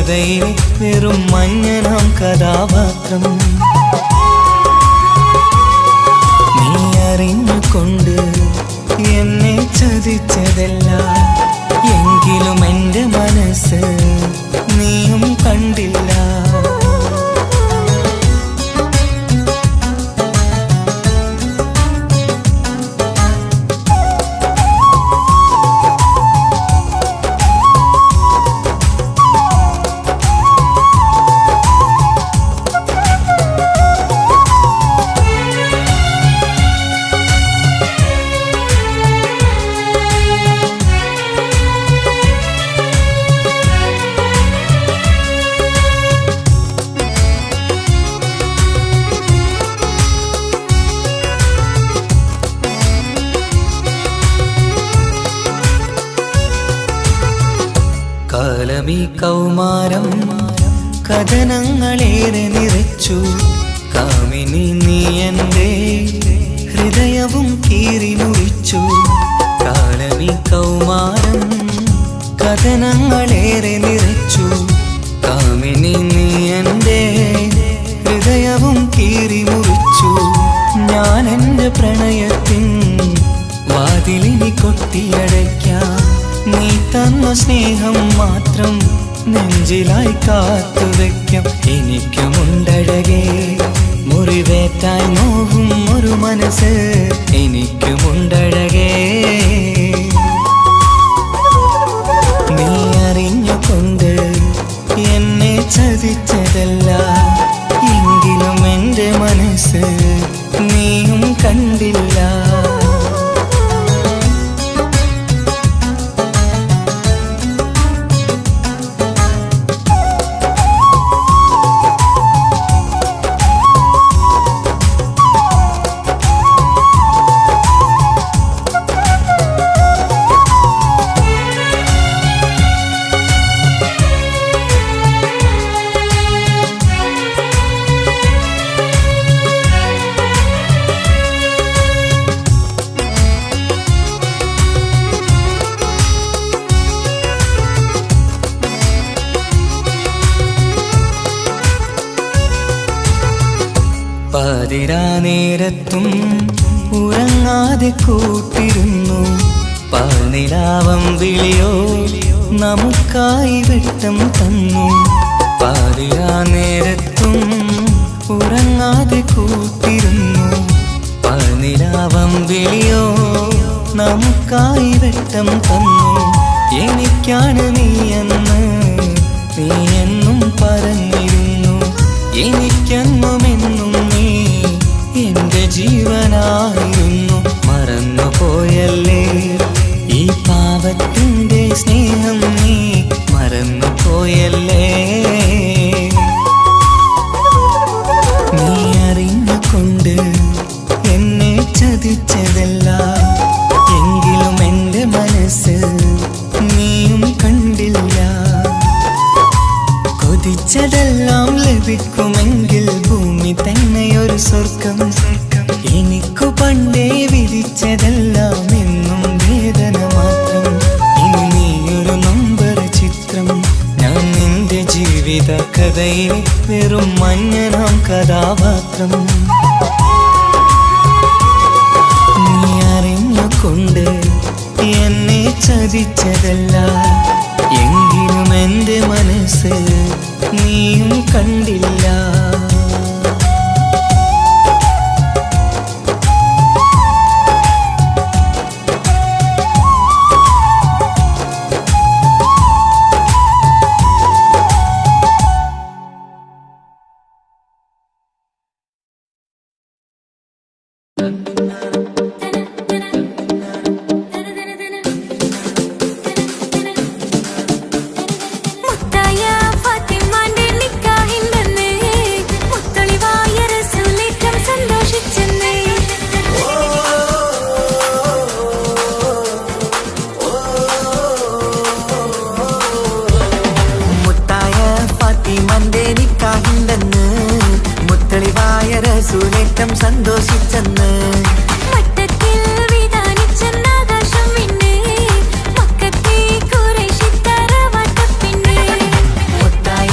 കഥയിലെ വെറും മഞ്ഞനാം കഥാപാത്രം. നീ അറിഞ്ഞുകൊണ്ട് എന്നെ ചതിച്ചതല്ല, എങ്കിലും എൻ്റെ മനസ്സ് നീയും കണ്ടില്ല. കാലമീ കൗമാരം കഥനങ്ങളേറെ നിറച്ചു, കാമിനി നീ എൻ്റെ ഹൃദയവും കീറി മുറിച്ചു. കാലമീ കൗമാരം കഥനങ്ങളേറെ നിറച്ചു, കാമിനി നീ എൻ്റെ ഹൃദയവും കീറി മുറിച്ചു. ഞാൻ എൻ്റെ പ്രണയത്തിൻ വാതിലിനി കൊട്ടിയടയ്ക്കാം, നീ തന്ന സ്നേഹം മാത്രം നെഞ്ചിലായി കാത്തുവെക്കാം. എനിക്കുമുണ്ടഴകേ മുറിവേറ്റായി നോവും ഒരു മനസ്സ്, എനിക്കുമുണ്ടഴകേ. നീ അറിഞ്ഞുകൊണ്ട് എന്നെ ചതിച്ചതല്ല, എങ്കിലും എൻ്റെ മനസ്സ് നീയും കണ്ടില്ല. പാതിരാ നേരത്തും ഉറങ്ങാതെ കൂട്ടിരുന്നു, പാൽനിലാവം വിളിയോ നമുക്കായി വെട്ടം തന്നു. പാതിരാ നേരത്തും ഉറങ്ങാതെ കൂട്ടിരുന്നു, പാൽനിലാവം വിളിയോ നമുക്കായി വെട്ടം തന്നു. എനിക്കാണ് നീയെന്ന് നീ എന്നും പറഞ്ഞിരുന്നു, എനിക്കെന്നുമെന്നും നീ എൻ്റെ ജീവനായിരുന്നു. മറന്നുപോയല്ലേ ഈ പാവത്തിൻ്റെ സ്നേഹം, നീ മറന്നുപോയല്ലേ. നീ അറിഞ്ഞുകൊണ്ട് എന്നെ ചതിച്ചതല്ല, എങ്കിലും എൻ്റെ മനസ്സ് നീയും കണ്ടില്ല. കൊതിച്ചതെല്ലാം ലഭിക്കുമെങ്കിൽ ഭൂമി തന്നെയൊരു സ്വർഗം, എനിക്കു പണ്ടേ വിധിച്ചതെല്ലാം എന്നും വേദന മാത്രം. ഇനി നീയൊരു നമ്പർ ചിത്രം, ഞാൻ നിന്റെ ജീവിത കഥയിലെ വെറും മഞ്ഞനാം കഥാപാത്രം. നീ അറിഞ്ഞുകൊണ്ട് എന്നെ ചതിച്ചതല്ല, എങ്കിലും എൻ്റെ മനസ്സ് നീയും കണ്ടില്ല. സുലേറ്റം സന്തോഷിച്ചെന്ന് മുത്തായ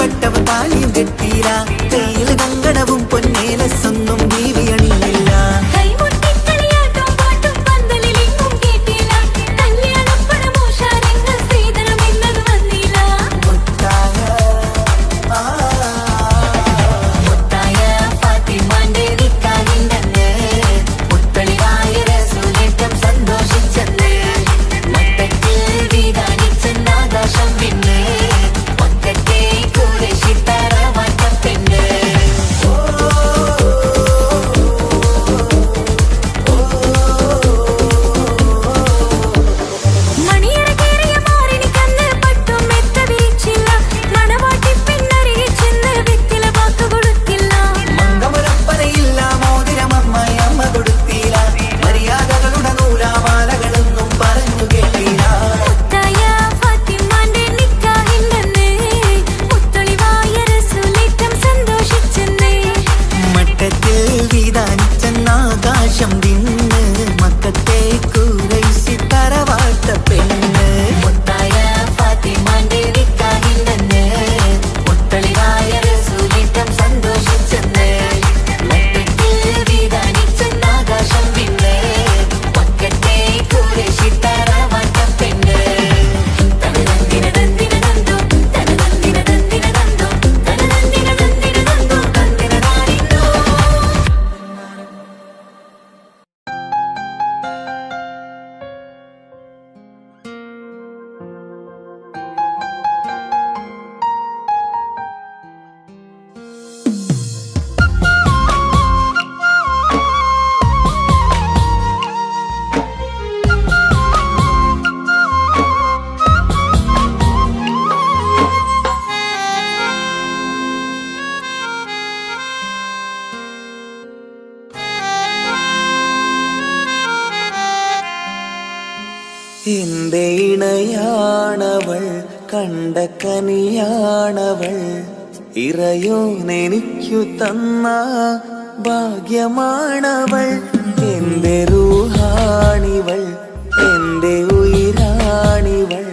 കട്ടവ് താലിയും കെട്ടീല കയ്യിൽ കങ്കണവും പൊന്നേലസൊന്നും ബീവി അണിയില്ല എന്റെ ഇണയാണവൾ കണ്ട കനിയാണവൾ ഇറയോനെനിക്കു തന്ന ഭാഗ്യമാണവൾ എന്റെ റൂഹാണിവൾ എന്റെ ഉയിരാണിവൾ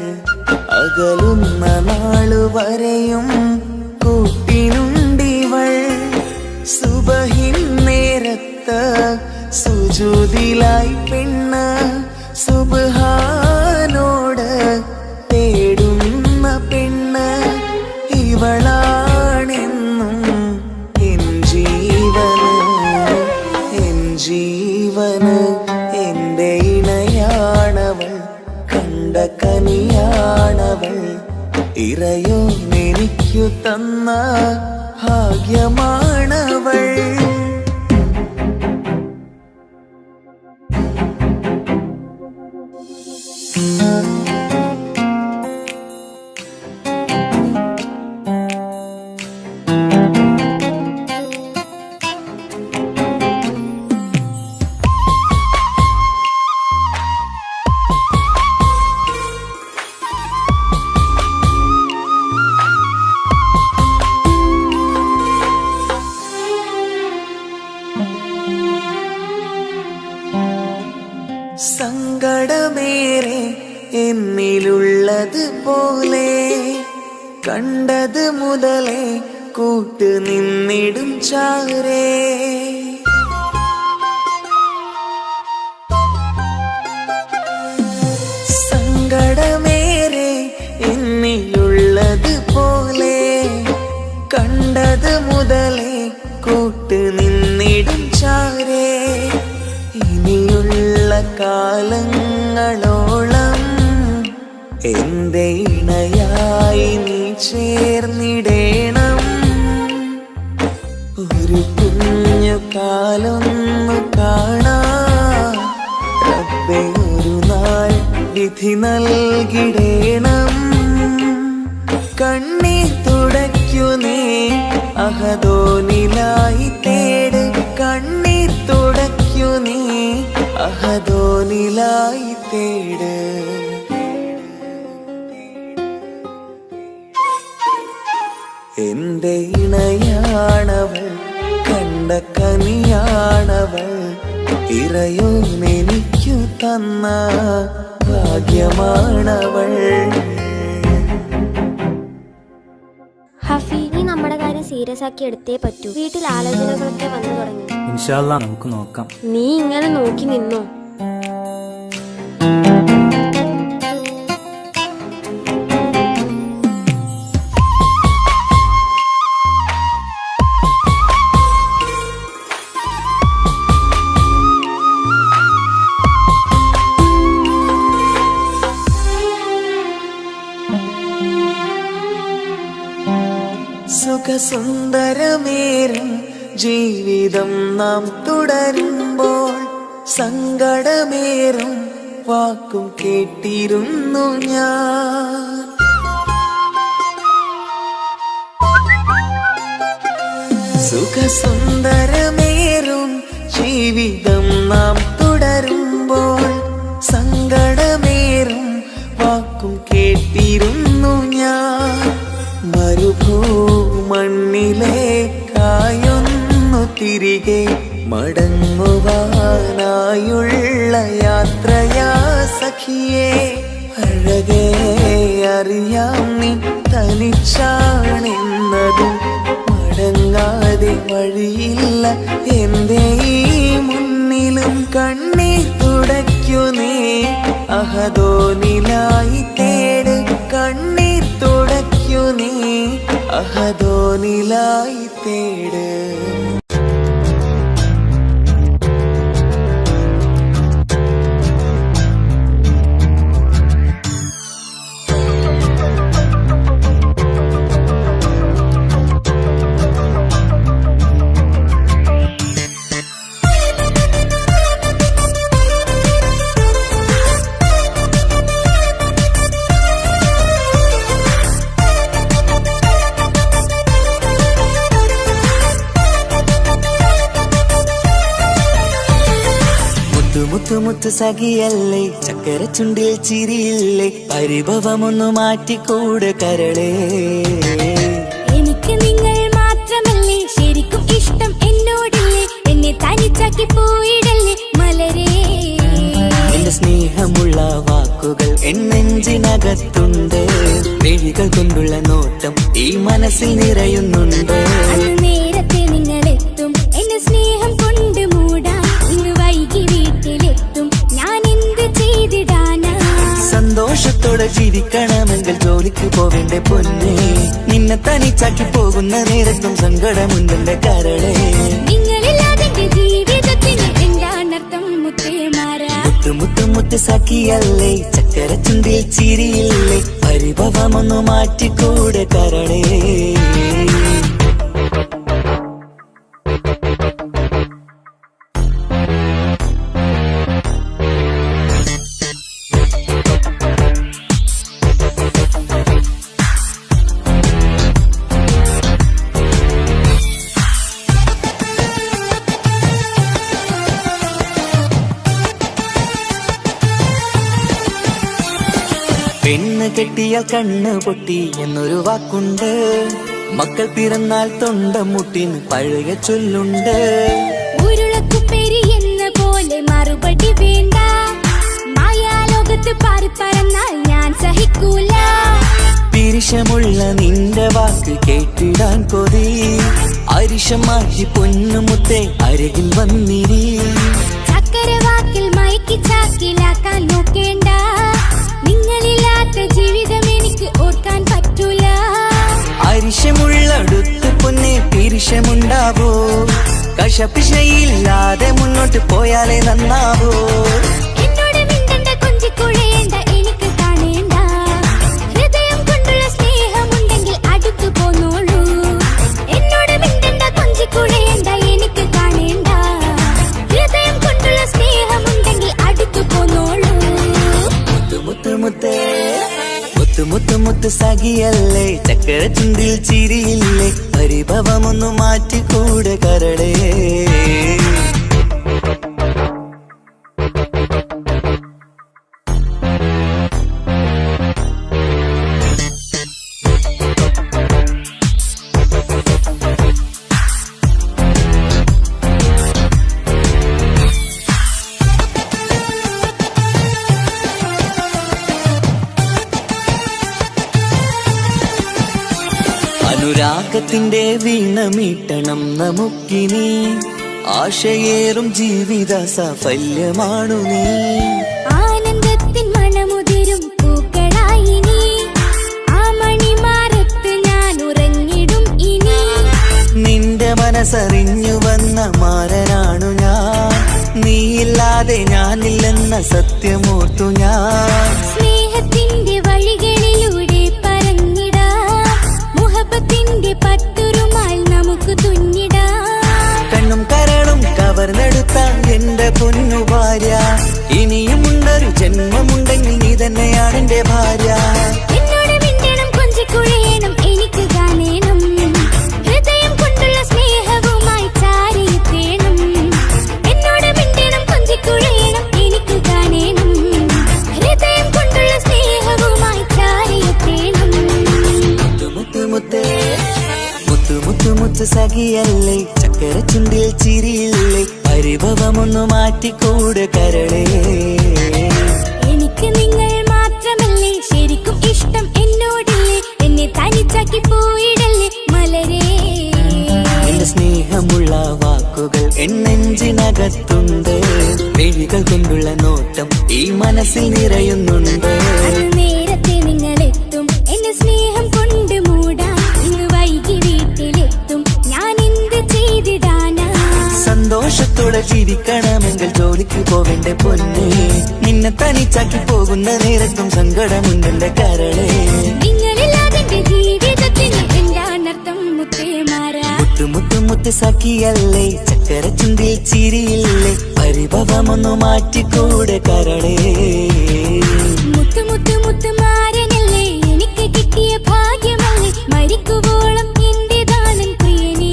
അകലുന്ന നാളുവരെയും കൂട്ടിനുണ്ടിവൾ സുബഹിൻ നേരത്ത് സുജൂദിലായി പെണ്ണ് സുബ്ഹാനോട് തേടുന്ന പെണ്ണ് ഇവളാണെന്നും എൻ ജീവന് എന്റെ ഇണയാണവൾ കണ്ട കനിയാണവൾ ഇറയോനെനിക്കു തന്ന ഭാഗ്യമാണവൾ സങ്കടമേറെ എന്നിലുള്ളത് പോലെ കണ്ടത് മുതലേ കൂട്ട് നിന്നിടും ചാരേ സങ്കടമേറെ എന്നിലുള്ളത് പോലെ കണ്ടത് മുതലേ കൂട്ട് നിന്നിടും ചാരേ ഇനിയുള്ള കാലങ്ങളോളം എന്റെ ഇണയായി നീ ചേർന്നിടേണം ഒരു കുഞ്ഞു കാലൊന്നു കാണാൻ റബ്ബേ ഒരു നാൾ വിധി നൽകിടേണം കണ്ണീർ തുടയ്ക്കു നീ അഹദോനിലായി തേട് കണ്ണീർ തുടയ്ക്കു നീ അഹദോനിലായി തേട് എന്റെ ഇണയാണവൾ കണ്ട കനിയാണവൾ ഇറയോനെനിക്കു തന്ന ഭാഗ്യമാണവൾ. Hafi സീരിയസ് ആക്കി എടുത്തേ പറ്റൂ. വീട്ടിൽ ആലോചനകളൊക്കെ വന്നു തുടങ്ങി. ഇൻഷാ അല്ലാ നമുക്ക് നോക്കാം. നീ ഇങ്ങനെ നോക്കി നിന്നോ? സുഖസുന്ദരമേറും ജീവിതം നാം തുടരുമ്പോൾ സങ്കടമേറും വാക്കും കേട്ടിരുന്നു ഞാൻ. സുഖസുന്ദരമേറും ജീവിതം നാം തുടരുമ്പോൾ സങ്കടമേറും വാക്കും കേട്ടിരുന്നു ഞാൻ. മരുഭൂമണ്ണിലേക്കായൊന്നു തിരികെ മടങ്ങുവാനായുള്ള യാത്രയാ സഖിയേ. അഴകേ അറിയാം നീ തനിച്ചാണെന്നതും മടങ്ങാതെ വഴിയില്ല എന്റെ ഈ മുന്നിലും. കണ്ണീർ തുടയ്ക്കു നീ അഹദോനിലായി തേട്. കണ്ണീർ തുടയ്ക്കു നീ അഹദോനിലായി തേട്. മുത്തുമുത്ത് സഖിയല്ലേ, ചക്കര ചുണ്ടിൽ ചിരിയില്ലേ, പരിഭവമൊന്നു മാറ്റിക്കൂട് കരളേ. എനിക്ക് നിങ്ങൾ മാത്രമല്ലേ ശരിക്കും ഇഷ്ടം എന്നോടില്ലേ, എന്നെ തനിച്ചാക്കി പോയിടല്ലേ മലരേ. എന്റെ സ്നേഹമുള്ള വാക്കുകൾ എന്നെഞ്ചിനകത്തുണ്ട്, മിഴികൾ കൊണ്ടുള്ള നോട്ടം ഈ മനസ്സിൽ നിറയുന്നുണ്ട്. നേരത്തെ നിങ്ങളെത്തും എന്റെ സ്നേഹം കൊണ്ട് മൂടാം, ഇന്ന് വൈകി വീട്ടിലെത്തും ഞാൻ എന്ത് ചെയ്തിടാനാ. സന്തോഷത്തോടെ ജീവിക്കണമെങ്കിൽ ജോലിക്ക് പോവേണ്ട പൊന്നേ, നിന്നെ തനിച്ചാക്കി പോകുന്ന നേരത്തും സങ്കടമുണ്ടെന്റെ കരളേ. നിങ്ങളില്ലാതെ ജീവിതത്തിന് എന്താണർത്ഥം മുത്തേമാരാ. മുത്ത് സഖിയല്ലേ, ചക്കര ചുണ്ടിൽ ചിരിയില്ലേ, പരിഭവമൊന്നു മാറ്റിക്കൂടെ കരളേ. പെണ്ണ് കെട്ടിയാൽ കണ്ണ് പൊട്ടി എന്നൊരു വാക്കുണ്ട്, മക്കൾ പിറന്നാൽ തൊണ്ട മുട്ടിന് പഴയ ചൊല്ലുണ്ട്. ഉരുളക്കുപ്പേരി എന്ന പോലെ മറുപടി വേണ്ട, മായാലോകത്ത് പാറി പറന്നാൽ ഞാൻ സഹിക്കൂല. പിരിശമുള്ള നിന്റെ വാക്ക് കേട്ടിടാൻ കൊതി, അരിശം മാറ്റി പൊന്നുമുത്തേ അരികിൽ വന്നിരി. ചക്കരവാക്കിൽ മയക്കി ചാക്കിലാക്കാൻ നോക്കേണ്ട, നിങ്ങളില്ലാത്ത ജീവിതം എനിക്ക് ഓർക്കാൻ പറ്റൂല. അരിശമുള്ളടുത്ത് പൊന്നെ പിരിശമുണ്ടാവോ, കശപിശയില്ലാതെ മുന്നോട്ട് പോയാലേ നന്നാവോ. എന്നോട് മിണ്ടണ്ട കൊഞ്ചിക്കുഴയേണ്ട, എനിക്ക് കാണേണ്ട, ഹൃദയം കൊണ്ടുള്ള സ്നേഹമുണ്ടെങ്കിൽ അടുത്തു പോന്നോളൂ. എന്നോട് മിണ്ടണ്ട കൊഞ്ചിക്കുഴയേണ്ട, എനിക്ക് കാണേണ്ട, ഹൃദയം കൊണ്ടുള്ള സ്നേഹമുണ്ടെങ്കിൽ അടുത്തു പോന്നോളൂ. മുത്ത് സഖിയല്ലേ, ചക്കര ചുണ്ടിൽ ചിരിയില്ലേ, പരിഭവമൊന്നു മാറ്റിക്കൂടെ കരളേ. രാഗത്തിന്റെ വീണ മീട്ടണം നമുക്കിനി ആശയേറും ജീവിത സാഫല്യമാണു നീ ആനന്ദത്തിൻ മണമുതിരും പൂക്കളായി നീ ആ മണിമാറത്ത് ഞാൻ ഉറങ്ങിടും ഇനി നിന്റെ മനസ്സറിഞ്ഞു വന്ന മാരനാണു ഞാൻ നീയില്ലാതെ ഞാനില്ലെന്ന സത്യമോർത്തു ഞാൻ സ്നേഹത്തിന്റെ വഴികളിലൂടെ പറഞ്ഞിടാം മുഹബത്തിന്റെ പട്ടുരുമാൽ നമുക്ക് തുന്നിടാം കണ്ണും കരളും കവർന്നെടുത്ത എന്റെ പൊന്നു ഭാര്യ ഇനിയുമുണ്ടൊരു ജന്മമുണ്ടെങ്കിൽ നീ തന്നെയാണ് എന്റെ ഭാര്യ എന്നോട് മിണ്ടണം കൊഞ്ചിക്കുഴയണം എനിക്ക് കാണേണം ഹൃദയം കൊണ്ടുള്ള സ്നേഹവുമായി ചാരിയെത്തേണം എന്നോട് മിണ്ടണം കൊഞ്ചിക്കുഴയണം എനിക്ക് കാണേണം ഹൃദയം കൊണ്ടുള്ള സ്നേഹവുമായി ചാരിയെത്തേണം മുത്തു മുത്തേ മുത്തു മുത്തു മുത്തു സഖിയല്ലേ ചക്കര ചുണ്ടിൽ ചിരിയില്ലേ പരിഭവമൊന്നു മാറ്റിക്കൂടെ കരളേ എനിക്ക് നിങ്ങൾ മാത്രമല്ലേ ശരിക്കും ഇഷ്ടം എന്നോടില്ലേ എന്നെ തനിച്ചാക്കി പോയിടല്ലേ മലരേ എന്റെ സ്നേഹമുള്ള വാക്കുകൾ എന്നെഞ്ചിനകത്തുണ്ട് മിഴികൾ കൊണ്ടുള്ള നോട്ടം ഈ മനസ്സിൽ നിറയുന്നുണ്ട് അത് നേരത്തെ നിങ്ങളെത്തും എന്നെ സ്നേഹം കൊണ്ട് മൂടാൻ ഇന്ന് വൈകി വീട്ടിലെത്തും ഞാൻ എന്ത് ചെയ്തിടാനാ സന്തോഷത്തോടെ ജീവിക്കണമെങ്കിൽ ജോലിക്ക് പോവേണ്ട പൊന്നേ നിന്നെ തനിച്ചാക്കി പോകുന്ന നേരത്തും സങ്കടമുണ്ടെന്റെ കരളേ നിങ്ങളില്ലാതെ എന്റെ ജീവിതത്തിന് എന്താണർത്ഥം മുത്തേമാരാ മുത്തു മുത്തു മുത്ത് സഖിയല്ലേ ചക്കര ചുണ്ടിൽ ചിരിയില്ലേ പരിഭവമൊന്നു മാറ്റിക്കൂടെ കരളേ മുത്തു മുത്തു മുത്തുമാരനല്ലേ എനിക്ക് കിട്ടിയ ഭാഗ്യമല്ലേ മരിക്കുവോളം എന്റെ ദാനൻ പ്രിയനേ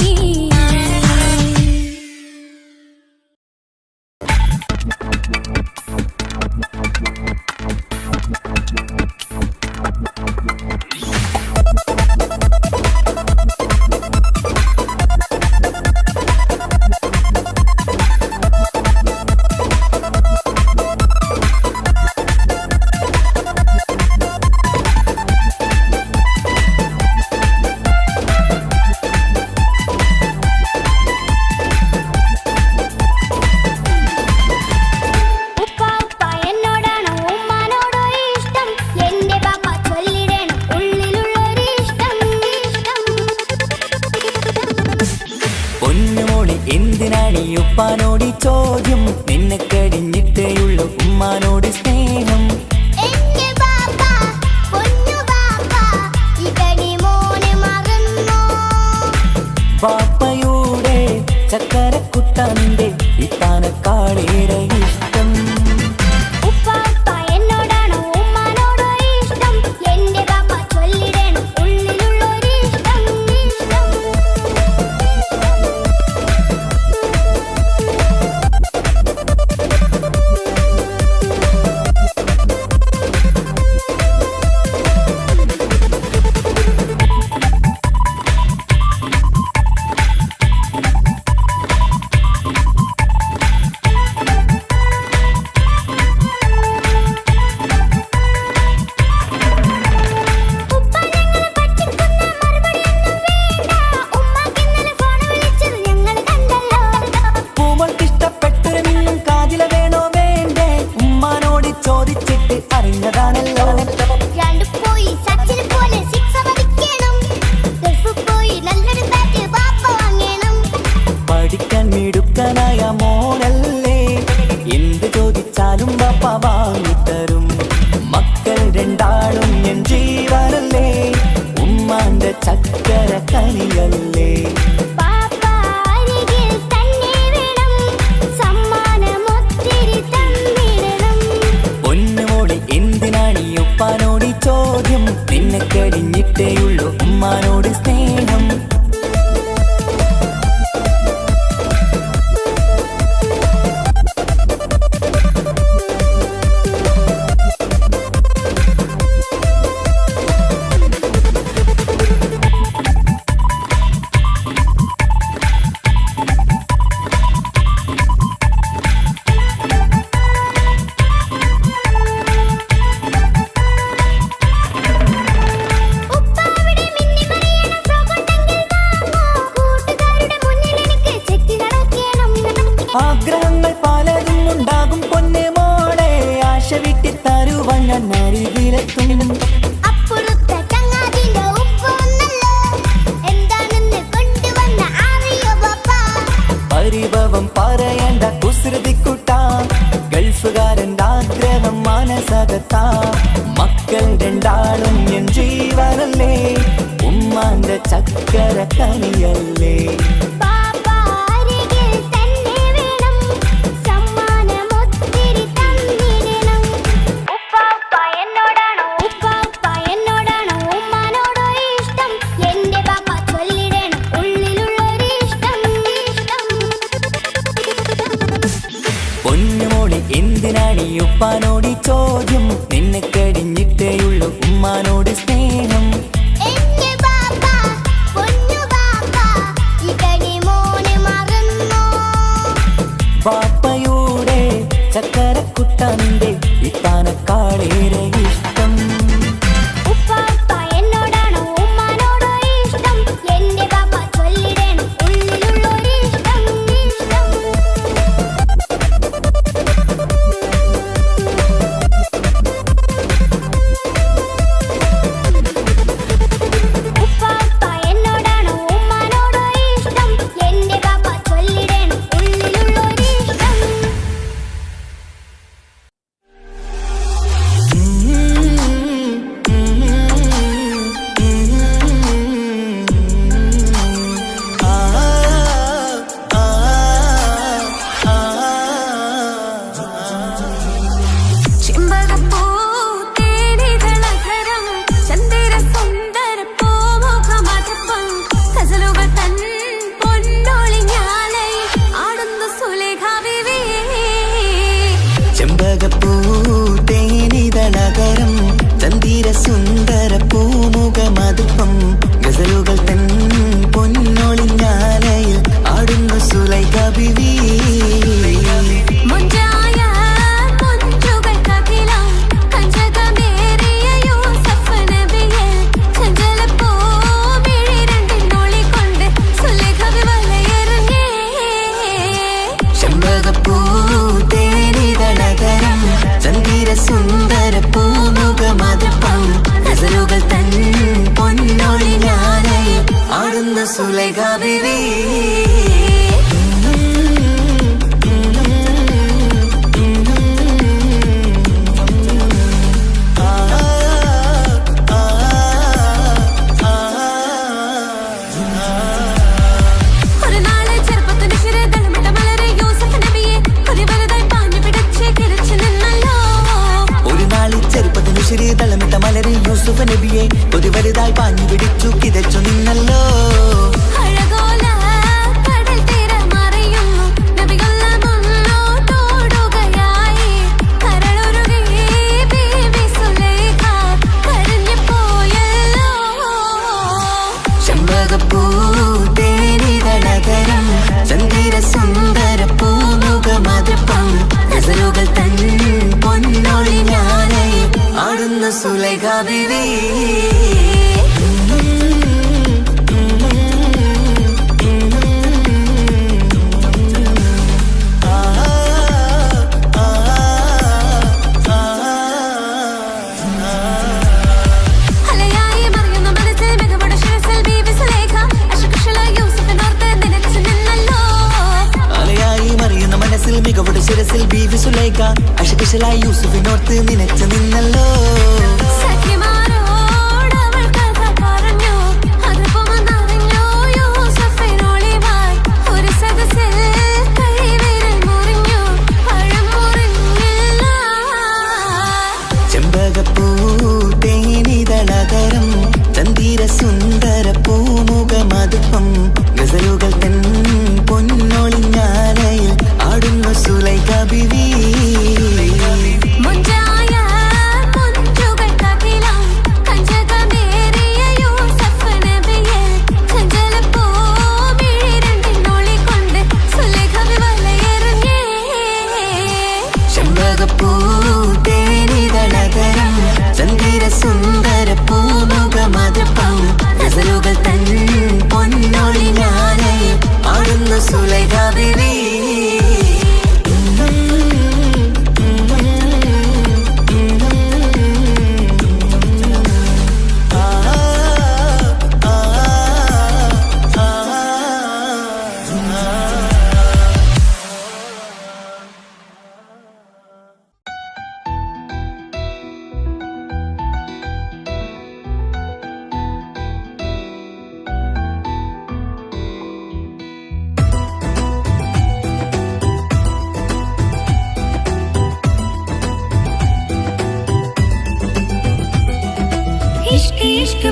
ഉപ്പ ഉപ്പ എന്നോടാണോ ഉമ്മാനോടോ ഇഷ്ടം എന്റെ പാപ്പ ചൊല്ലിടണം ഉള്ളിലുള്ളൊരു ഇഷ്ടം പൊന്നുമോളി എന്തിനാണ് ഈ ഉപ്പാനോട് ഈ ചോദ്യം നിന്നെ കടിഞ്ഞിട്ടേയുള്ളൂ ഉമ്മാനോട് സ്നേഹം എന്റെ പാപ്പ പൊന്നു പാപ്പ ഇതടി മോനെ മറന്നോ പാപ്പയുടെ ചക്കരക്കുട്ടന്റെ ഇത്താനക്കാളേറെ ഇഷ്ടം ഉപ്പ ഉപ്പ എന്നോടാണോ ഉമ്മാനോടോ ഇഷ്ടം എന്റെ പാപ്പ ചൊല്ലിടണം ഉള്ളിലുള്ളൊരു ഇഷ്ടം ഉപ്പ ഞങ്ങളെ പറ്റിക്കുന്ന മറുപടിയൊന്നും വേണ്ട ഉമ്മാക്ക് ഇന്നലെ ഫോൺ വിളിച്ചത് ഞങ്ങൾ കണ്ടല്ലോ പൂമൾക്ക് ഇഷ്ടപ്പെട്ടൊരു മിന്നും കാതില വേണോ വേണ്ടേ ഉമ്മാനോട് ചോദിച്ചിട്ട് അറിഞ്ഞതാണല്ലോ രണ്ട് പോയി സച്ചിനെ പോലെ സിക്സ് അടിക്കണം ഗൾഫ് പോയി നല്ലൊരു ബാറ്റ് പാപ്പ വാങ്ങണം പഠിക്കാൻ മിടുക്കനായ മോനല്ലേ എന്ത് ചോദിച്ചാലും പാപ്പ വാങ്ങിത്തരും മക്കൾ രണ്ടാളും എൻ ജീവനല്ലേ ഉമ്മാന്റെ ചക്കര കനിയല്ലേ പാപ്പ അരികിൽ തന്നെ വേണം സമ്മാനമൊത്തിരി തന്നിടണം പൊന്നുമോളി എന്തിനാണ് ഈ ഉപ്പാനോട് ഈ ചോദ്യം നിന്നെ കഴിഞ്ഞിട്ടേയുള്ളൂ ഉമ്മാനോട് സ്നേഹം ഉപ്പ അവിടെ മിന്നി മറിയണ ഫ്രോക്ക് ഞാൻ അരികിലെത്തും. അപ്പുറത്തെ ചങ്ങാതിന്റെ ഉപ്പൊന്നല്ലോ എന്താണെന്ന് കൊണ്ടുവന്ന അറിയോ ബാപ്പ. പരിഭവം പറയണ്ട കുസൃതിക്കുട്ട, ഗൾഫുകാരൻ്റെ ആഗ്രഹം മനസ്സകത്താ. മക്കൾ രണ്ടാളും എൻ ജീവനല്ലേ, ഉമ്മാന്റെ ചക്കര കനിയല്ലേ. പൊന്നുമോളെ എന്തിനാണ് ഈ ഉപ്പാനോട് ചോദ്യം, നിന്നെ കഴിഞ്ഞിട്ടേയുള്ളൂ ഉമ്മാനോട് സ്നേഹം. ബാപ്പയുടെ ചക്കരക്കുട്ട നിന്റെ ഇത്താനക്കാളേറെ ഇഷ്ടം. ചെമ്പകപ്പൂതേനിതളകരം ചന്ദിര സുന്ദര പൂമുഖമതുപ്പം ഗസലുകൾ തൻ പൊന്നൊളിഞ്ഞാലയിൽ ആടുന്നു സുലൈഖ ബീവി. ചെമ്പകപ്പൂതേനിതളകരം ചന്ദിര സുന്ദര പൂമുഖമതുപ്പം ഗസലുകൾ തൻ പൊന്നൊളിഞ്ഞാലയിൽ ആടുന്നു സുലൈഖ ബീവി. തളമിട്ട മലരെ യൂസുഫ് നബിയെ ഒരു വലുതായി പാഞ്ഞു പിടിച്ചു കിതച്ചു നിന്നല്ലോ. ചെമ്പകപ്പൂതേനിതളകരം ചന്ദിര സുന്ദര പൂമുഖമതുപ്പം ഗസലുകൾ തൻ പൊന്നൊളിഞ്ഞാലയിൽ ആടുന്നു സുലൈഖ ബീവി. മികവുടെ ശിരസിൽ ബീവി സുലൈഖ അശകുശലായി യൂസുഫിനോർത്ത് നിനച്ചു നിന്നല്ലോ. ചെമ്പകപ്പൂതേനിതളകരം ചന്ദിര സുന്ദര പൂമുഖമതുപ്പം ഗസലുകൾ തൻ പൊന്നൊളിഞ്ഞാലയിൽ ആടുന്നു സുലൈഖ ബീവി. ചെമ്പകപ്പൂതേനിതളകരം ചന്ദിര സുന്ദര പൂമുഖമതുപ്പം ഗസലുകൾ തൻ പൊന്നൊളിഞ്ഞാലയിൽ ആടുന്നു സുലൈഖ ബീവി.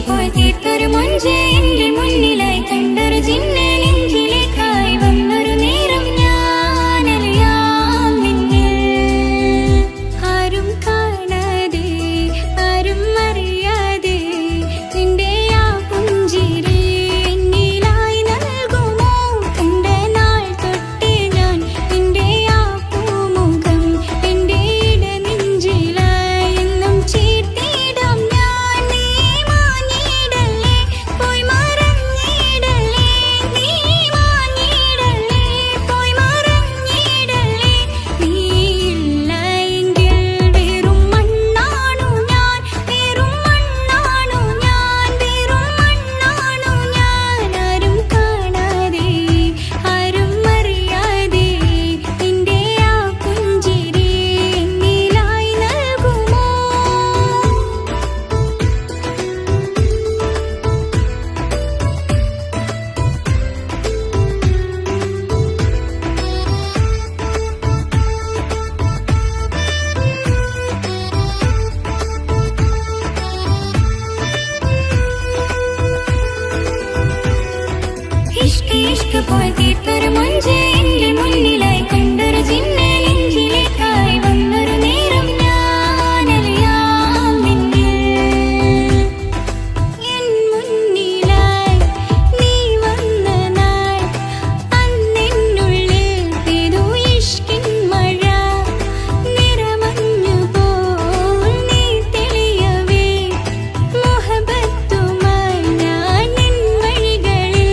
പോയി തീർത്തൊരു മൊഞ്ച് എന്റെ മുന്നിലായി കണ്ടൊരു ജിന്നെ നെഞ്ചിലേക്കായി വന്നൊരു നേരം ഞാനറിയാം നിന്നെ ആരും കാണാതെ ആരും അറിയാതെ നിന്റെ ആ പുഞ്ചിരി എന്നിലായി നൽകുമോ കണ്ട നാൾ തൊട്ടേ ഞാൻ നിന്റെ ആ പൂമുഖം എന്റെ ഇടനെഞ്ചിലായി എന്നും ചേർത്തിടാം ഞാൻ നീ മാഞ്ഞിടല്ലേ പോയി മറഞ്ഞിടല്ലേ നീ മാഞ്ഞിടല്ലേ പോയി മറഞ്ഞിടല്ലേ നീ ഇല്ല എങ്കിൽ വെറും മണ്ണാണു ഞാൻ വെറും മണ്ണാണു ഞാൻ വെറും മണ്ണാണു ഞാൻ ആരും കാണാതെ ആരും അറിയാതെ നിന്റെ ആ പുഞ്ചിരി എന്നിലായി നൽകുമോ ഇഷ്ക് ഇഷ്ക് പോയി തീർത്തൊരു മൊഞ്ച് എന്റെ മുന്നിലായി കണ്ടൊരു ജിന്നെ നെഞ്ചിലേക്കായി വന്നൊരു നേരം ഞാനറിയാം നിന്നെ എൻ മുന്നിലായി നീ വന്ന നാൾ അന്നെന്നുള്ളിൽ പെയ്തു ഇഷ്കിൻ മഴ നിറമഞ്ഞു പോൽ നീ തെളിയവേ മുഹബത്തുമായി ഞാൻ നിൻ വഴികളിൽ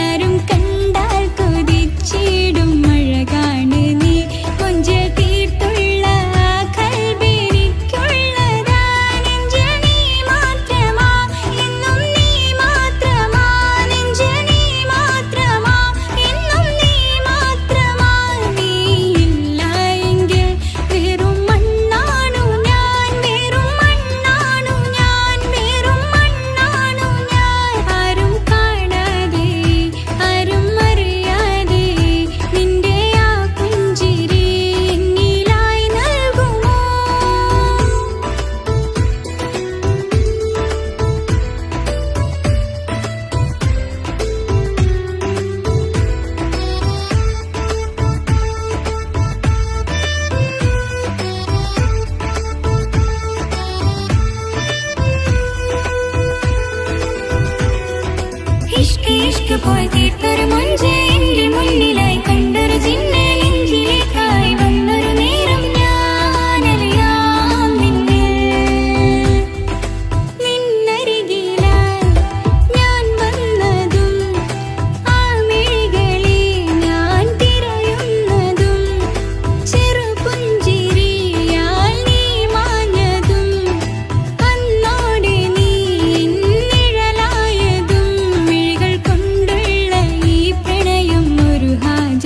ആരും കണ്ടാൽ കൊതിച്ചിടും അഴകാണ് നീ കൊഞ്ചൽ തീർത്തുള്ള ആ കൽബെനിക്കുള്ളതാ നെഞ്ചിൽ നീ മാത്രമാ എന്നും നീ മാത്രമാ നെഞ്ചിൽ നീ മാത്രമാ എന്നും നീ മാത്രമാ നീ ഇല്ല എങ്കിൽ വെറും മണ്ണാണു ഞാൻ വെറും മണ്ണാണു ഞാൻ വെറും മണ്ണാണു ഞാൻ ആരും കാണാതെ ആരും അറിയാതെ നിന്റെ ആ പുഞ്ചിരി എന്നിലായി നൽകുമോ ഇഷ്ക് ഇഷ്ക് പോയി തീർത്തൊരു മൊഞ്ച് എന്റെ മുന്നിലായി കണ്ടൊരു ജിന്നെ നെഞ്ചിലേക്കായി വന്നൊരു നേരം ഞാനറിയാം നിന്നെ നിന്നരികിലായി ഞാൻ വന്നതും ആ മിഴികളിൽ ഞാൻ തിരയുന്നതും ചെറുപുഞ്ചിരിയാൽ നീ മാഞ്ഞതും അന്നോടെ നീ നിഴലായതും മിഴികൾ കൊണ്ടുള്ള ഈ പ്രണയം ഒരു ഹാജ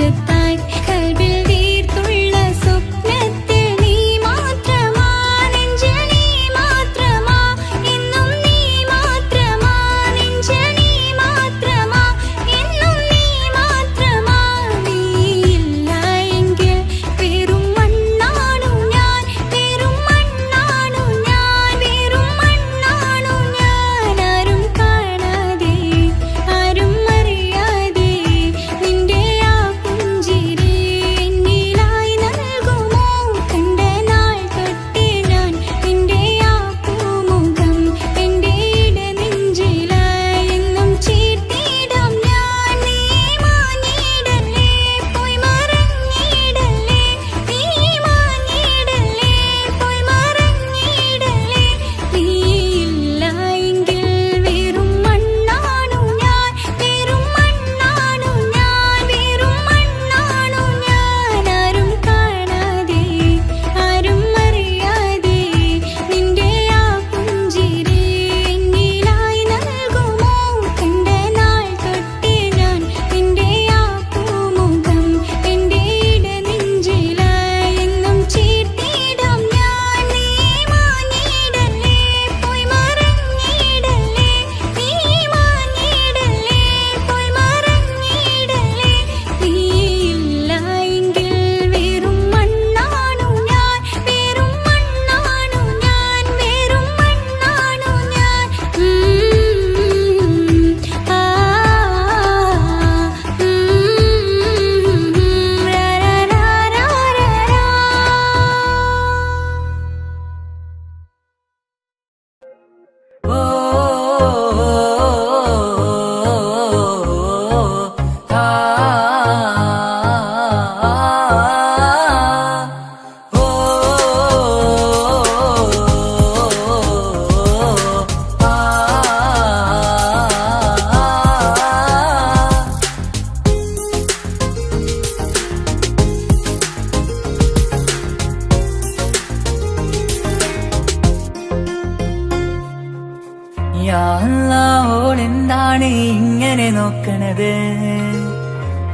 നോക്കണത്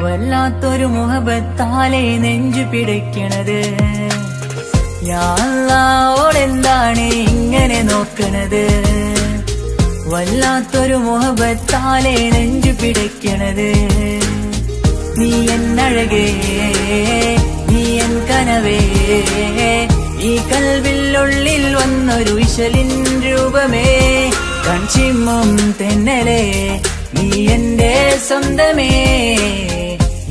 വല്ലാത്തൊരു മുഹബത്താലെ നെഞ്ചു പിടയ്ക്കണത് യാ അല്ലാഹ് ഇങ്ങനെ നോക്കണത് വല്ലാത്തൊരു മുഹബത്താലെ നെഞ്ചു പിടയ്ക്കണത് നീ എന്നഴകേ നീ എൻ കനവേ ഈ കൽവില്ലുള്ളിൽ വന്നൊരു വിശലിൻ രൂപമേ കൺചിമ്മും തെന്നലേ നീ എന്റെ സ്വന്തമേ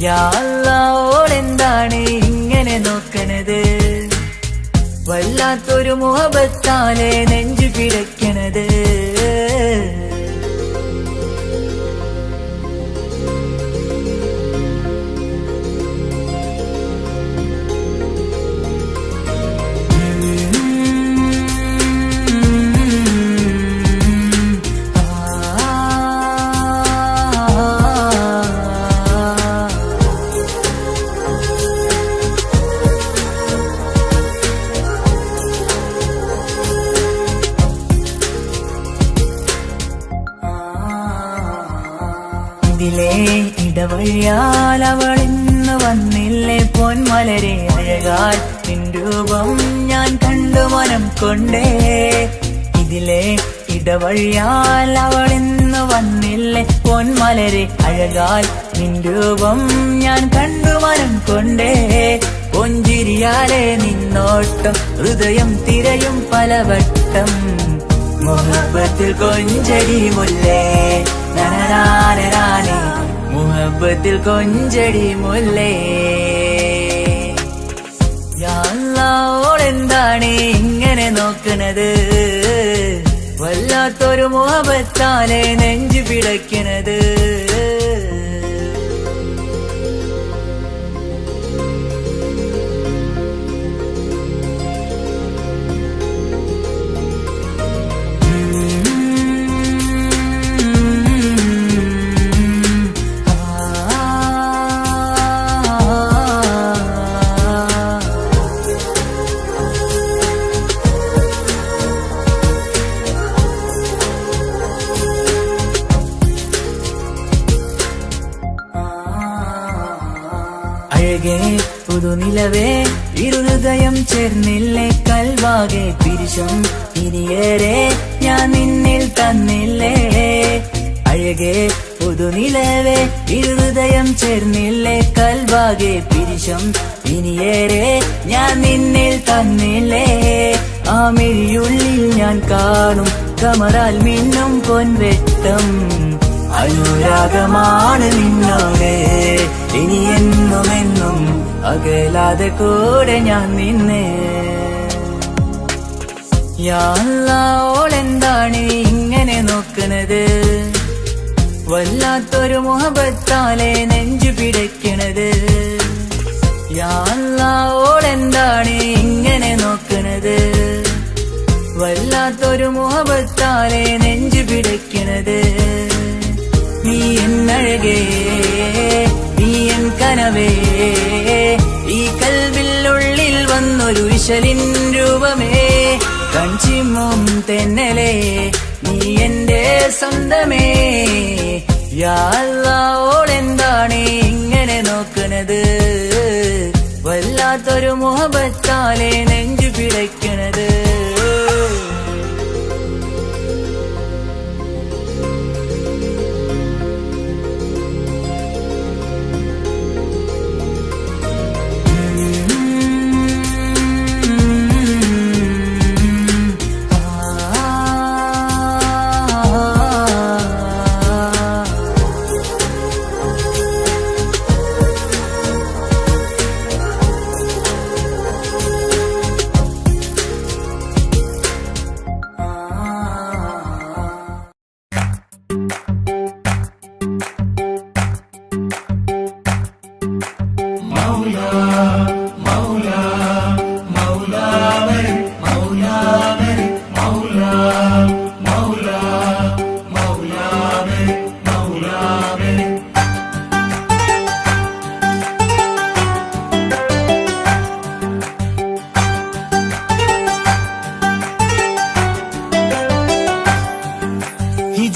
യാ അല്ലാഹ് ഇങ്ങനെ നോക്കണത് വല്ലാത്തൊരു മുഹബത്താലെ നെഞ്ചു പിടയ്ക്കണത് ഇതിലെ ഇടവഴിയാൽ അവളിന്ന് വന്നില്ലേ പൊന്മലരെ അഴകാൽ നിൻ രൂപം ഞാൻ കണ്ടു മനം കൊണ്ടേ ഇതിലെ ഇടവഴിയാൽ അവളിന്ന് വന്നില്ലേ പൊന്മലരെ അഴകാൽ നിൻ രൂപം ഞാൻ കണ്ടു മനം കൊണ്ടേ പൊഞ്ചിരിയാലെ നിന്നോട്ടം ഹൃദയം തിരയും പലവട്ടം മുഹബത്തിൽ കൊഞ്ചടി മുല്ലേ നനനാനനാനെ മുഹബത്തിൽ കൊഞ്ചടി മുല്ലേ യാ അല്ലാഹ് ഇങ്ങനെ നോക്കണത് വല്ലാത്തൊരു മുഹബത്താലെ നെഞ്ചു പിടയ്ക്കണത് അഴകേ പുതുനിലവേ ഇരുഹൃദയം ചേർന്നില്ലേ കൽവാകെ പിരിശം ഇനിയേറെ ഞാൻ നിന്നിൽ തന്നില്ലേ അഴകേ പുതുനിലവേ ഇരുഹൃദയം ചേർന്നില്ലേ കൽവാകെ പിരിശം ഇനിയേറെ ഞാൻ നിന്നിൽ തന്നില്ലേ ആ മിഴിയുള്ളിൽ ഞാൻ കാണും കമറാൽ മിന്നും പൊൻവെട്ടം അനുരാഗമാണ് നിന്നോട് ഇനി എന്നുമെന്നും അകലാതെ കൂടെ ഞാൻ നിന്നെ യാ അല്ലാഹ് ഇങ്ങനെ നോക്കണത് വല്ലാത്തൊരു മുഹബത്താലെ നെഞ്ചു പിടയ്ക്കണത് യാ അല്ലാഹ് ഇങ്ങനെ നോക്കണത് വല്ലാത്തൊരു മുഹബത്താലെ നെഞ്ചു പിടയ്ക്കണത് നീ എന്നഴകേ നീ എൻ കനവേ ഈ കൽവില്ലുള്ളിൽ വന്നൊരു വിശലിൻ രൂപമേ കൺചിമ്മും തെന്നലേ നീ എന്റെ സ്വന്തമേ യാ അല്ലാഹ് ഇങ്ങനെ നോക്കണത് വല്ലാത്തൊരു മുഹബത്താലെ നെഞ്ചു പിടയ്ക്കണത്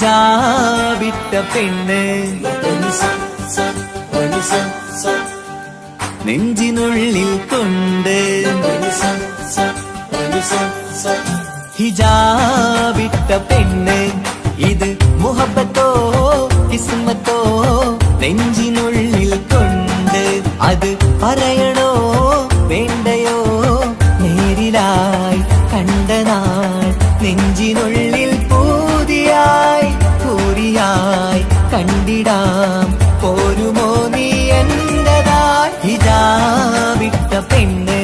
ഹിജാബിട്ട പെണ്ണ് നെഞ്ചിനുള്ളിൽ കൊണ്ട് ഹിജാബിട്ട പെണ്ണ് ഇത് മുഹബത്തോ കിസ്മത്തോ നെഞ്ചിനുള്ളിൽ കൊണ്ട് അത് പറയണോ വേണ്ടയോ നേരിലായി കണ്ട നാൾ നെഞ്ചിനുള്ളിൽ പൂതിയായി പൂരിയായി കണ്ടിടാം പോരുമോ നീ എന്റതായി ഹിജാബിട്ട പെണ്ണ്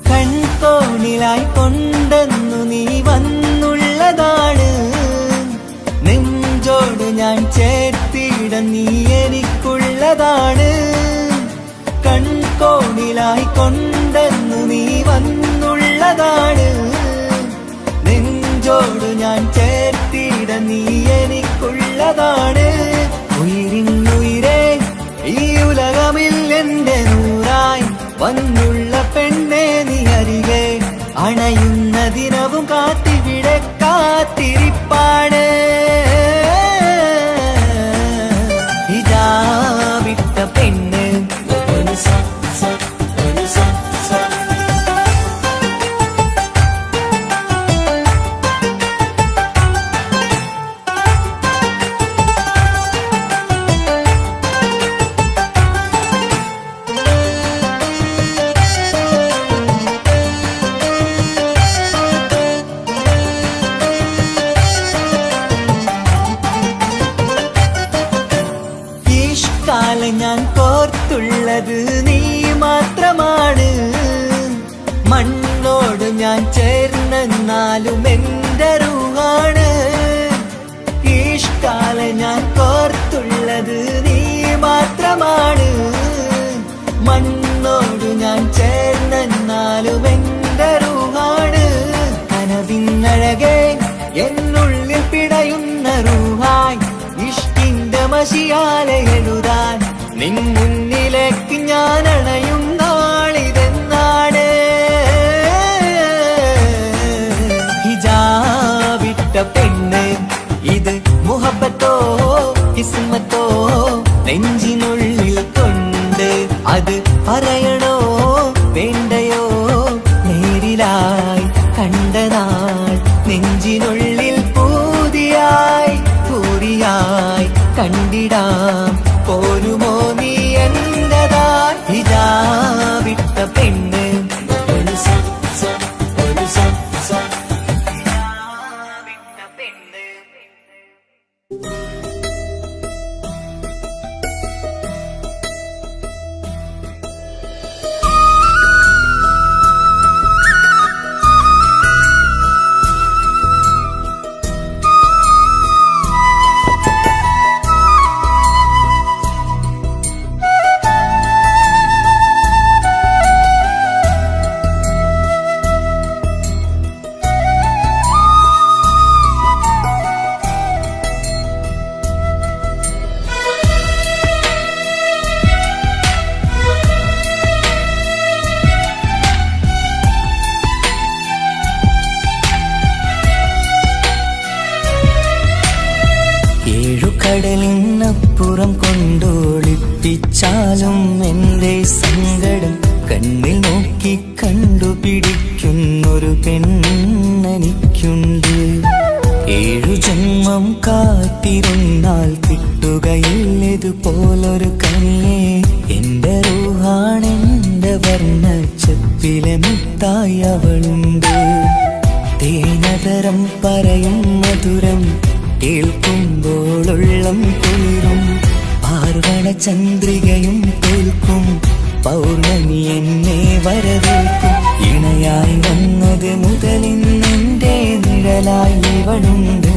കൺകോണിലായി കൊണ്ടെന്നു നീ വന്നുള്ളതാണ് നെഞ്ചോട് ഞാൻ ചേർത്തിട നീ എനിക്കുള്ളതാണ് കൺകോണിലായി കൊണ്ടെന്നു നീ വന്നുള്ളതാണ് നെഞ്ചോട് ഞാൻ ചേർത്തിട നീ എനിക്കുള്ളതാണ് ഉയിരിന്നുയിരേ ഈ ഉലകമിൽ എന്റെ നൂറായി വന്നുള്ള പെണ്ണെ നീ അരികെ അണയുന്ന ദിനവും കാത്തിവിടെ കാത്തിരിപ്പാണ് ഹിജാബിട്ട പെണ്ണ് കാലം ഞാൻ കോർത്തുള്ളത് നീ മാത്രമാണ് മണ്ണോട് ഞാൻ ചേർന്നെന്നാലും എന്റെ റൂഹാണ് ഈഷ്കാലം ഞാൻ കോർത്തുള്ളത് നീ മാത്രമാണ് മണ്ണോട് ഞാൻ ചേർന്നെന്നാലും എന്റെ റൂഹാണ് കനവിന്നഴകെ എന്നുള്ളിൽ പിടയുന്ന റൂഹായി ഇഷ്കിന്റെ മഷിയാലെ എഴുതാൻ നിൻ മുന്നിലേക്ക് ഞാൻ അണയും നാളിതെന്നാണ് ഹിജാബിട്ട പെണ്ണ് ഇത് മുഹബത്തോ കിസ്മത്തോ നെഞ്ചിനുള്ളിൽ കൊണ്ട് അത് പറയണോ വേണ്ടയോ നേരിലായി കണ്ട നാൾ നെഞ്ചിനുള്ളിൽ പൂതിയായി പൂരിയായി കണ്ടിടാം പോരുമോ നീ എന്റതായി ഹിജാബിട്ട പെണ്ണ് കടലിനപ്പുറം കൊണ്ടോളിപ്പിച്ചാലും എന്റെ സങ്കടം കണ്ണിൽ നോക്കി കണ്ടുപിടിക്കുന്നൊരു പെണ്ണെനിക്കുണ്ട് 7 ജന്മം കാത്തിരുന്നാൽ കിട്ടുകയില്ലതുപോലൊരു കനിയെ എന്റെ റൂഹാണെന്റെ വർണ്ണച്ചപ്പിലെ മുത്തായി അവളുണ്ട് തേനതരം പറയും മധുരം കേൾക്കുമ്പോളുള്ളം കുളിരും പാർവണ ചന്ദ്രികയും തോൽക്കും പൗർണമി എന്നെ വരവേൽക്കും ഇണയായി വന്നത് മുതലിന്നെന്റെ നിഴലായി ഇവളുണ്ട്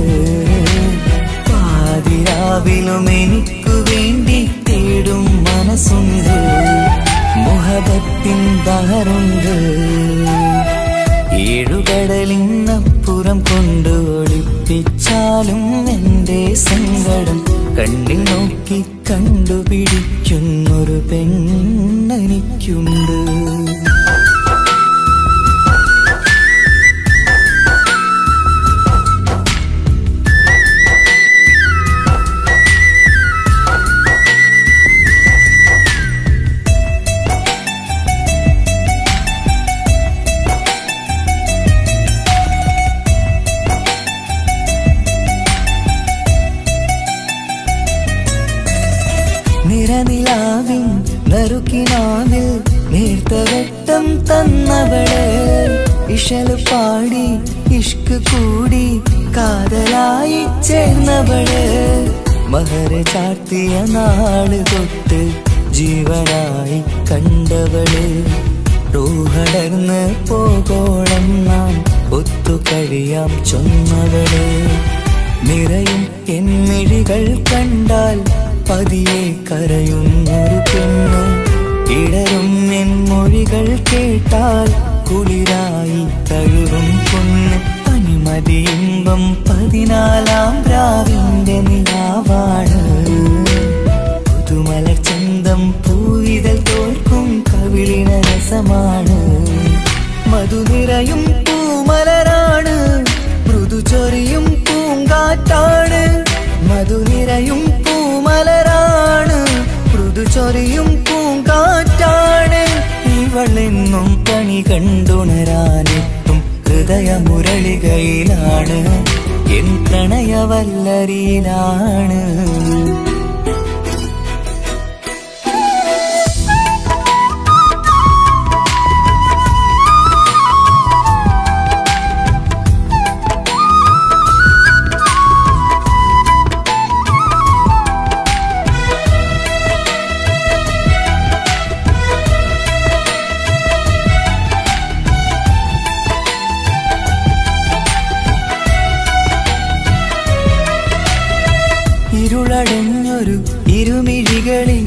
പാതിരാവിലും എനിക്കു വേണ്ടി തേടും മനസ്സുണ്ട് ബഹറുണ്ട്. ഏഴുകടലിനപ്പുറം കൊണ്ട് ഒളിപ്പിച്ചാലും എൻ്റെ സങ്കടം കണ്ണിൽ നോക്കി കണ്ടുപിടിക്കുന്നൊരു പെണ്ണെനിക്കുണ്ട്. നിറനിലാവിൻ നറുക്കിനാവിൽ നേർത്തവട്ടം തന്നവള്, ഇഷല് പാടി ഇഷ്ക് കൂടി കാതലായി ചേർന്നവള്, മഹർ ചാർത്തിയ നാള് തൊട്ട് ജീവനായി കണ്ടവള്, റൂഹടർന്ന് പോകോളം നാം ഒത്തു കഴിയാം ചൊന്നവള്, നിറയും എന്നിഴികൾ കണ്ടാൽ പതിയെ കരയുന്നൊരു പെണ്ണ്, ഇടറും എൻ മൊഴികൾ കേട്ടാൽ കുളിരായി തഴുകും പൊന്ന്, പനിമതിയിമ്പം 14-ാം രാവിന്റെ നിലാവാണ്, പുതുമലർ ചന്തം പൂവിതൽ തോൽക്കും കവിളിന രസമാണ്, മധുനിറയും പൂമലരാണ്, മൃദുചൊരിയും പൂങ്കാറ്റാണ്, മധുനിറയും പൂമലരാണ്, മൃദുചൊരിയും പൂങ്കാറ്റാണ്, ഇവളെന്നും കണി കണ്ടുണരാനെത്തും ഹൃദയമുരളികയിലാണ്, എൻ പ്രണയവല്ലരിയിലാണ്. ഇരുളടഞ്ഞൊരു ഇരുമിഴികളിൽ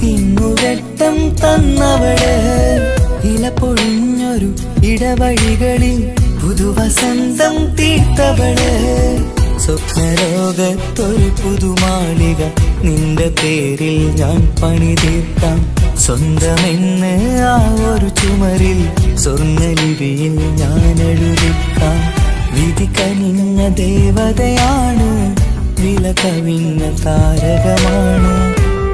ഇന്നുവെട്ടം തന്നവള്, ഇല പൊഴിഞ്ഞൊരു ഇടവഴികളിൽ പുതുവസന്തം തീർത്തവള്, സ്വപ്നലോകത്തൊരു പുതുമാളിക നിന്റെ പേരിൽ ഞാൻ പണി തീർക്കാം, സ്വന്തമെന്ന് ആ ഒരു ചുമരിൽ സ്വർണ്ണലിപിയിൽ ഞാൻ എഴുതിക്കാം, വിധി കനിഞ്ഞ ദേവതയാണ്, വില കവിഞ്ഞ താരകമാണ്,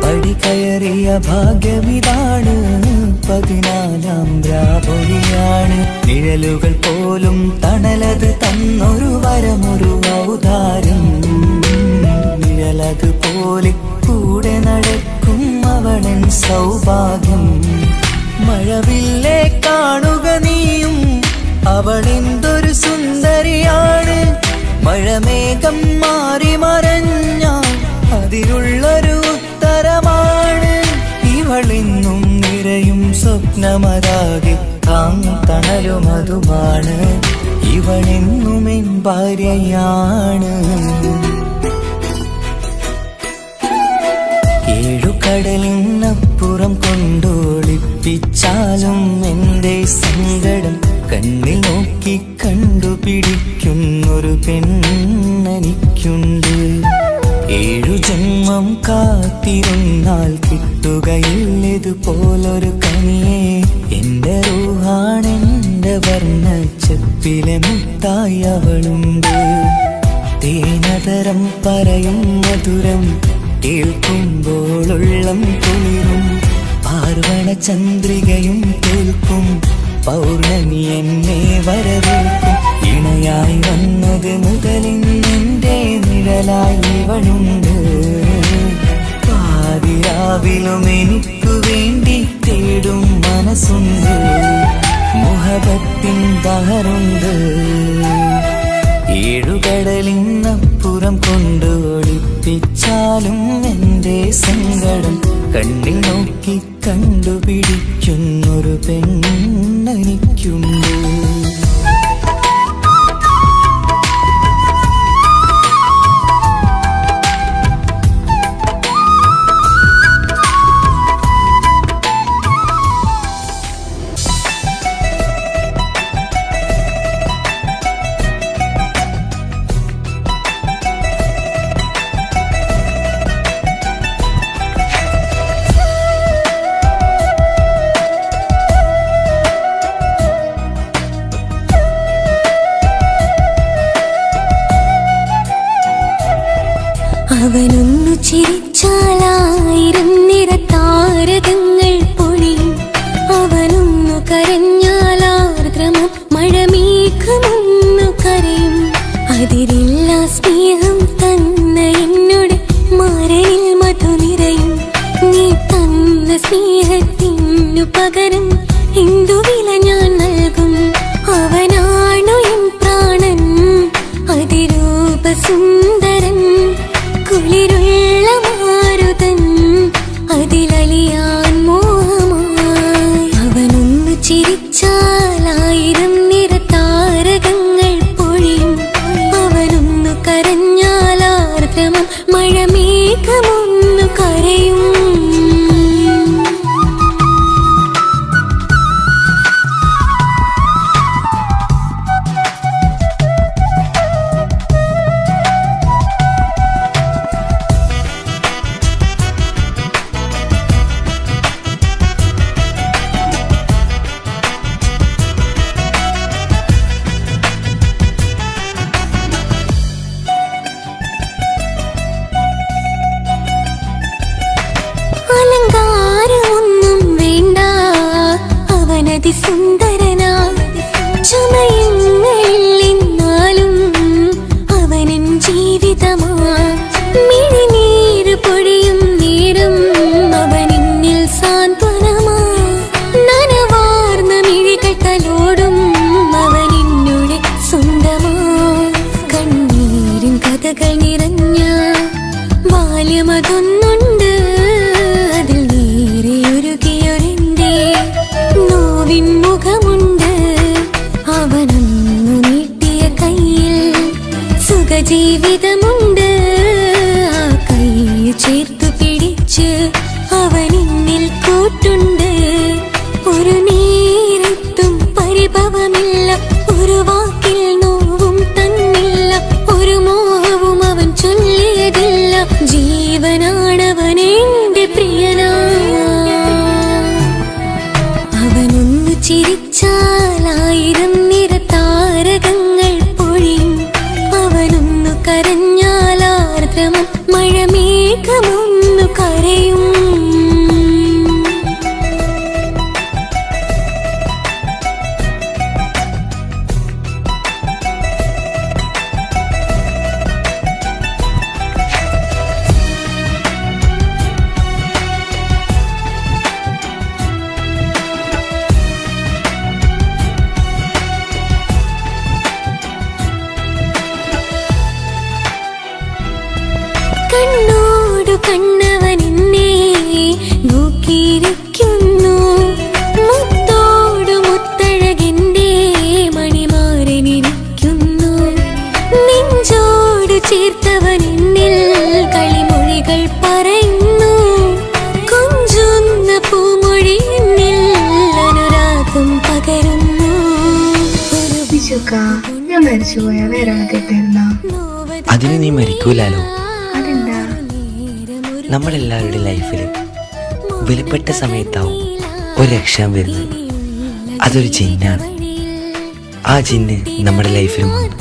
പടി കയറിയ ഭാഗ്യമിതാണ്, 14-ാം രാപൊലിയാണ്, നിഴലുകൾ പോലും തണലത് തന്നൊരു വരമൊരു ഔദാര്യം, നിഴലത് പോലെ കൂടെ നടക്കും അവളൻ സൗഭാഗ്യം, മഴവില്ലേ കാണുക നീയും അവളെന്തൊരു സുന്ദരിയാണ്, മഴമേഘം മാറി മറഞ്ഞാൽ അതിലുള്ളൊരു ഉത്തരമാണ്, ഇവളെന്നും നിറയും സ്വപ്നമതാകെ തണലുമതുമാണ്, ഇവളെന്നും എൻ ഭാര്യയാണ്. ഏഴുകടലിനപ്പുറം കൊണ്ടോളിപ്പിച്ചാലും എൻ്റെ സങ്കടം കണ്ണിൽ നോക്കി കണ്ടുപിടിക്കുന്നൊരു പെണ്ണെനിക്കുണ്ട്, 7 ജന്മം കാത്തിരുന്നാൽ കിട്ടുകയില്ലതുപോലൊരു കനിയെ, എൻ്റെ റൂഹാണെൻ്റെ വർണ്ണച്ചപ്പിലെ മുത്തായി അവളുണ്ട്, തേനതരം പറയും മധുരം കേൾക്കുമ്പോളുള്ളം കുളിരും, പാർവണ ചന്ദ്രികയും തോൽക്കും പൗർണമി എന്നെ വരവേൽക്കും, ഇണയായി വന്നത് മുതലിൻ്റെ നിഴലായി ഇവളുണ്ട്, പാതിരാവിലും എനിക്കു വേണ്ടി തേടും മനസ്സുണ്ട്, മുഹബത്തിൻ ബഹറുണ്ട്. ഏഴുകടലിനപ്പുറം കൊണ്ട് ഒളിപ്പിച്ചാലും എൻ്റെ സങ്കടം കണ്ണിൽ നോക്കി കണ്ടുപിടിക്കുന്നൊരു പെണ്ണെനിക്കുണ്ട്. സ്നേഹത്തിനു പകരം എന്തു വില ഞാൻ നൽകും? അവനാണു എൻ പ്രാണൻ, അതിരൂപസുന്ദരൻ, കുളിരുള്ള മാരുതൻ, അതിലലിയാൻ മോഹമായി. അവനൊന്നു ചിരിച്ചാൽ 1000 നിറതാരകങ്ങൾ പൊഴിയും. അവനൊന്നു കരഞ്ഞാൽ ആർദ്രമം മഴമേഘമൊന്നു കരയും. അലങ്കാരമൊന്നും വേണ്ട, അവനതി സുന്ദരനാ. ചമയങ്ങളിന്നാലും അവനൻ ജീവിതമാ. മിഴിനീര് പൊഴിയും നേരം അവനിന്നിൽ സാന്ത്വനമാ. നനവാർന്ന മിഴികൾ തലോടും അവനിന്നുടെ സ്വന്തമാ. കണ്ണീരിൻ കഥകൾ നിറഞ്ഞ ബാല്യമതൊന്നുണ്ട്, അതിൽ നീരെയൊരുകിയൊരെന്റെ നോവിൻ മുഖമുണ്ട്. അവനൊന്നു നീട്ടിയ കയ്യിൽ സുഖജീവിതമുണ്ട്. ആ കൈ ചേർത്തു പിടിച്ച് അവനിന്നിൽ കൂട്ടുണ്ട്. ഒരു നേരത്തും പരിഭവമില്ല, ഒരു വാക്കിൽ നോവും തന്നില്ല, ഒരു മോഹവും അവൻ ചൊല്ലിയതില്ല. ജീവനാണവനെന്റെ പ്രിയനാ. അവനൊന്നു ചിരിച്ചാൽ 1000 നിറതാരകങ്ങൾ പൊഴിയും. അവനൊന്നു കരഞ്ഞാൽ ആർദ്രമം മഴമേഘമൊന്നു കരയും. കണ്ണോടു കണ്ണവൻ എന്നെ നോക്കിയിരിക്കുന്നു. മുത്തോടു മുത്തഴകെന്റെ മണിമാരനിരിക്കുന്നു. നെഞ്ചോടു ചേർത്തവൻ എന്നിൽ കളിമൊഴികൾ പറയുന്നു. കൊഞ്ചുന്ന പൂമൊഴി എന്നിൽ അനുരാഗം പകരുന്നു. ഞാൻ മരിച്ചുപോയ വേറെ തെറ്റായിരുന്ന അതിന് നീ മരിക്കൂലാലോ. അതെന്താ? നമ്മളെല്ലാവരുടെ ലൈഫിൽ വിലപ്പെട്ട സമയത്താവും ഒരു രക്ഷാൻ വരുന്നത്. അതൊരു ജിന്നാണ്. ആ ജിന്ന് നമ്മുടെ ലൈഫിലും വന്നു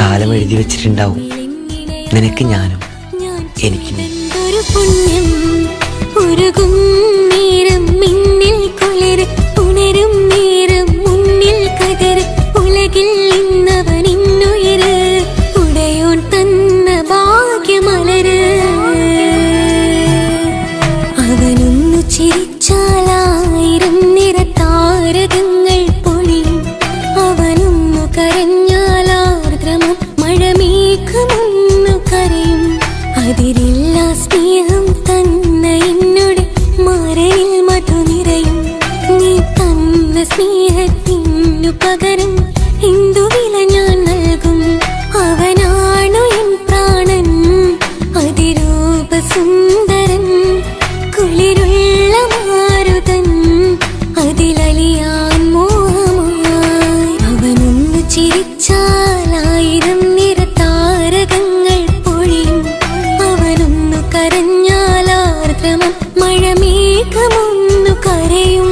കാലം എഴുതി വെച്ചിട്ടുണ്ടാവും. നിനക്ക് ഞാനും എനിക്ക് നീ. ഒരു പുണ്യം ഉരുകും നേരം മിന്നിൽ കുളിര് ഉണരും നേരം മുന്നിൽ കതിര്. ഉലകിൽ ഇന്നവൻ ഇന്നുയര് ഉടയോൻ തന്ന ഭാഗ്യമലര്. അവനൊന്നു ചിരിച്ചാൽ 1000 നിറതാരകങ്ങൾ പൊഴിയും. അവനൊന്നു കരഞ്ഞാൽ ആർദ്രമം മഴമേഘമൊന്നു കരയും. അതിരില്ല സ്നേഹം തന്ന എന്നോട് മരയിൽ മധു നിറയും. നീ തന്ന സ്നേഹത്തിനു പകരം എന്തു വില ഞാൻ നൽകും? അവനാണു എൻ പ്രാണൻ, അതിരൂപസുന്ദരൻ, കുളിരുള്ള മാരുതൻ, അതിലലിയാൻ മോഹമായി. അവനൊന്നു ചിരിച്ചാൽ 1000 നിറതാരകങ്ങൾ പൊഴിയും. അവനൊന്നു കരഞ്ഞാൽ ആർദ്രമം മഴമേഘമൊന്നു കരയും.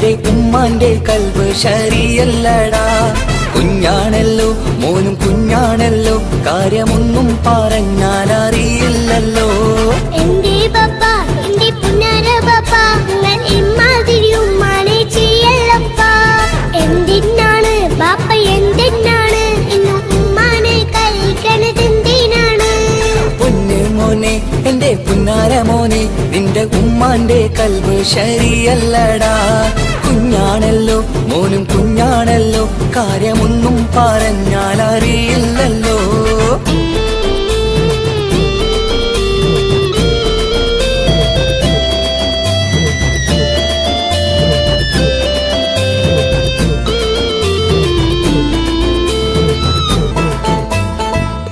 നിന്റെ ഉമ്മാന്റെ കൽബ് ശരിയല്ലടാ. കുഞ്ഞാണല്ലോ മോനും കുഞ്ഞാണല്ലോ, കാര്യമൊന്നും പറഞ്ഞാൽ അറിയില്ലല്ലോ. എന്റെ പപ്പ എന്റെ പുന്നാര പപ്പ, നിങ്ങൾ ഇമ്മാതിരി ഉമ്മാനെ ചെയ്യല്ലപ്പ. എന്തിനാണ് ബാപ്പ എന്തിനാണ് ഇന്നും ഉമ്മാനെ കഴിക്കണതെന്തിനാണ്? പൊന്നു മോനെ എന്റെ പുന്നാര മോനെ, നിന്റെ ഉമ്മാന്റെ കൽബ് ശരിയല്ലടാ. കുഞ്ഞാണല്ലോ മോനും കുഞ്ഞാണല്ലോ, കാര്യമൊന്നും പറഞ്ഞാൽ അറിയില്ലല്ലോ.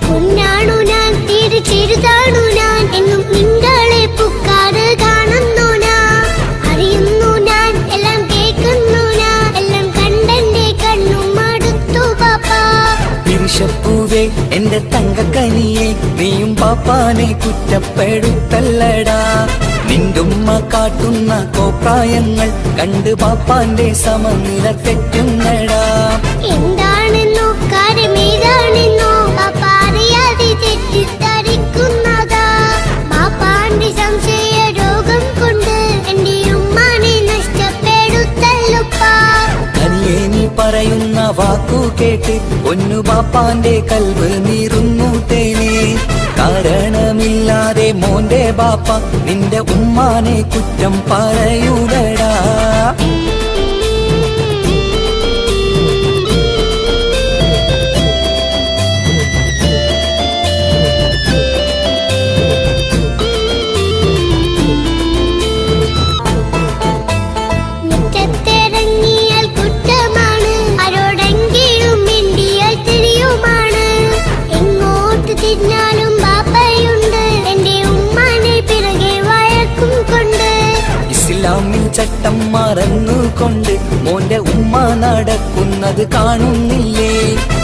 പൊന്നാണു ഞാൻ തീരെ ചെറുതാണു ഞാൻ, എന്നും നിങ്ങളെ പുക്കാറ് കാണുന്നു ഞാൻ. അറിയുന്നു ഞാൻ എല്ലാം കേൾക്കുന്നു ഞാൻ, എല്ലാം കണ്ടെന്റെ കണ്ണും മടുത്തു പാപ്പ. പിരിശപ്പൂവേ എന്റെ തങ്കക്കനിയെ, നീയും പാപ്പാനെ കുറ്റപ്പെടുത്തല്ലടാ. നിന്റുമ്മ കാട്ടുന്ന കോപ്രായങ്ങൾ കണ്ട് പാപ്പാന്റെ സമനില തെറ്റുന്നടാ. എന്താണെന്നോ കാര്യമേതാണെന്നോ പാപ്പ അറിയാതെ തെറ്റിദ്ധരിക്കുന്നതാ. പാപ്പാന്റെ സംശയ രോഗം കൊണ്ട് എന്റെ ഉമ്മാനെ നഷ്ടപ്പെടുത്തല്ലുപ്പാ. കനിയെ നീ പറയുന്ന വാക്കു കേട്ട് പൊന്നു പാപ്പാന്റെ കൽവ് നീറുന്നു തേനെ. കാരണമില്ലാതെ മോന്റെ ബാപ്പ നിന്റെ ഉമ്മാനെ കുറ്റം പറയൂലടാ. മുറ്റത്തിറങ്ങിയാൽ കുറ്റമാണ്, ആരോടെങ്കിലും മിണ്ടിയാൽ തിരിയുമാണ്. എങ്ങോട്ട് തിരിഞ്ഞാലും ബാപ്പയുണ്ട്, എന്റെ ഉമ്മാനെ പിറകെ വഴക്കും കൊണ്ട്. ഇസ്ലാമിൽ ചട്ടം മറന്നുകൊണ്ട് മോന്റെ ഉമ്മ നടക്കുന്നത് കാണുന്നില്ലേ?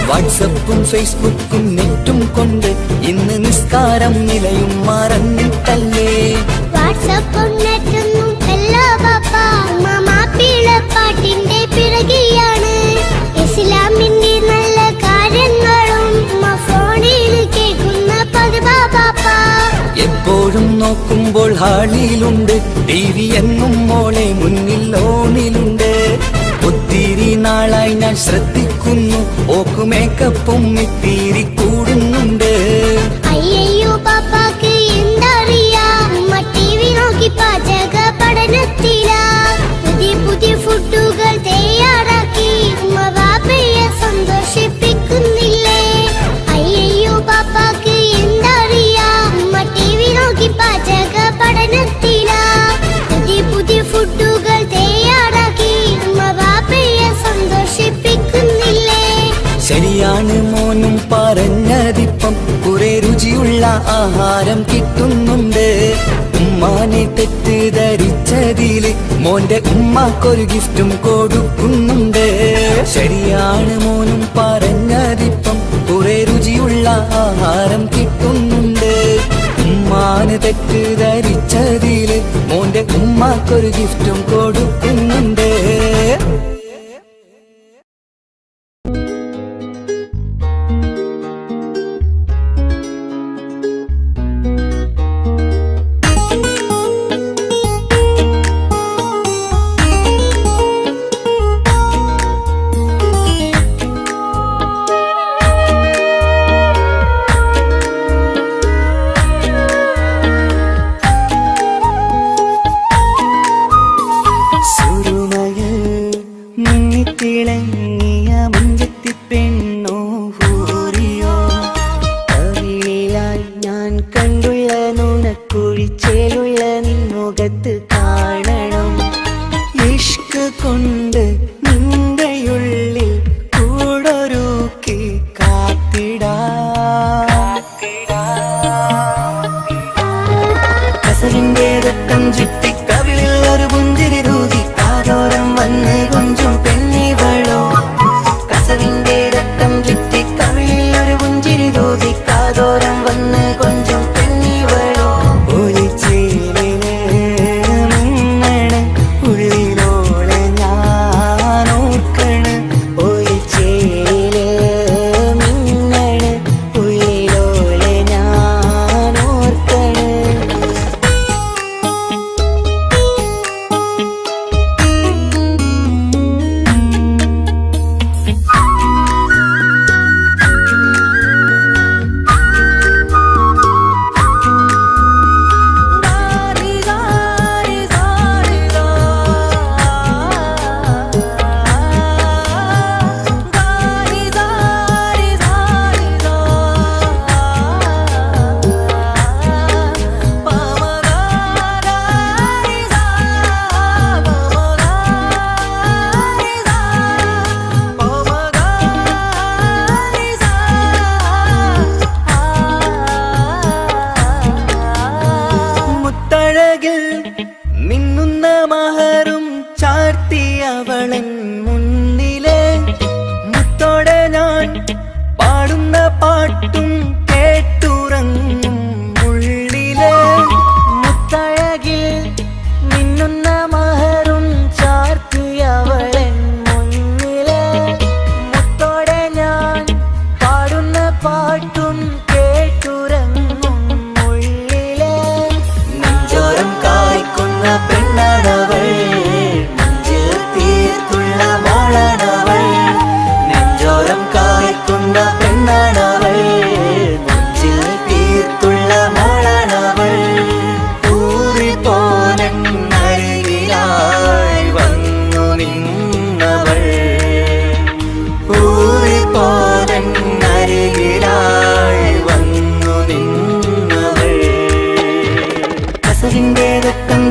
വാട്സപ്പും ഫേസ്ബുക്കും നെറ്റും കൊണ്ട് ഇന്ന് നിസ്കാരം നിലയും മറന്നിട്ടല്ലേ? വാട്സപ്പും നെറ്റൊന്നും അല്ല ബാപ്പ, ഉമ്മ മാപ്പിളപ്പാട്ടിന്റെ പിറകെയാണ്. ഇസ്ലാമിന്റെ നല്ല കാര്യങ്ങളും ഉമ്മ ഫോണിൽ കേൾക്കുന്ന പതിവാ ബാപ്പ. എപ്പോഴും നോക്കുമ്പോൾ ഹാളിലുണ്ട് TV എന്നും മോളെ മുന്നിൽ ഓണിലുണ്ട്. ഒത്തിരി നാളായി ഞാൻ ശ്രദ്ധിക്കുന്നു, ഓക്ക് മേക്കപ്പും ഇത്തിരി കൂടുന്നുണ്ട്. അയ്യോ പാപ്പാക്ക് എന്തറിയാ, ഉമ്മ TV നോക്കി പാചക പഠനത്തിലാ. പുതിയ പുതിയ ഫുഡുകൾ തയ്യാറാക്കി ഉമ്മ ബാപ്പയെ സന്തോഷിപ്പിക്കുന്നില്ലേ? അയ്യോ പാപ്പാക്ക് എന്തറിയാ, ഉമ്മ TV നോക്കി പാചക പഠനത്തിലാ. പുതിയ പുതിയ ഫുഡുകൾ തയ്യാറാക്കി ഉമ്മ ബാപ്പയെ സന്തോഷിപ്പിക്കുന്നില്ലേ? ശരിയാണ് മോനും പറഞ്ഞതിപ്പം, കുറെ രുചിയുള്ള ആഹാരം കിട്ടുന്നുണ്ട്. ഉമ്മാനെ തെറ്റിദ്ധരിച്ചതില് മോന്റെ ഉമ്മാക്കൊരു ഗിഫ്റ്റും കൊടുക്കുന്നുണ്ട്. ശരിയാണ് മോനും പറഞ്ഞതിപ്പം, കുറെ രുചിയുള്ള ആഹാരം കിട്ടുന്നുണ്ട്. ഉമ്മാന് തെറ്റിദ്ധരിച്ചതില് മോന്റെ ഉമ്മാക്കൊരു ഗിഫ്റ്റും കൊടുക്കുന്നുണ്ട്.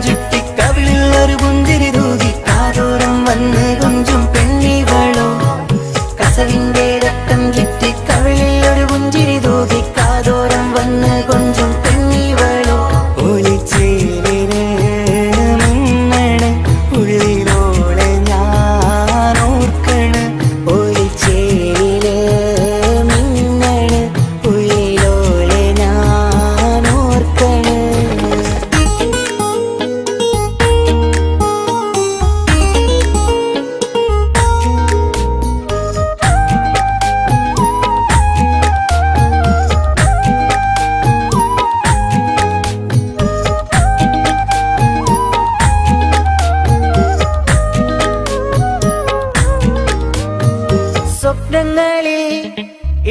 ചുറ്റി കവിളിൽ ഒരു പുഞ്ചിരി തൂകി കാതോരം വന്ന് കൊഞ്ചും പെണ്ണിവളോ കസവിന്റെ രക്തം ചുറ്റി കവിളിൽ ഒരു പുഞ്ചിരി തൂകി കാതോരം വന്ന് കൊഞ്ചും പെണ്ണിവളോ ഒളിച്ചേരിന് മിന്നണ് ഉള്ളിലോളെ ഞാൻ ഓർക്കണ് ഒളിച്ചേരിന് മിന്നണ് ഉള്ളിലോളെ ഞാൻ ഓർക്കണ് സ്വപ്നങ്ങളിൽ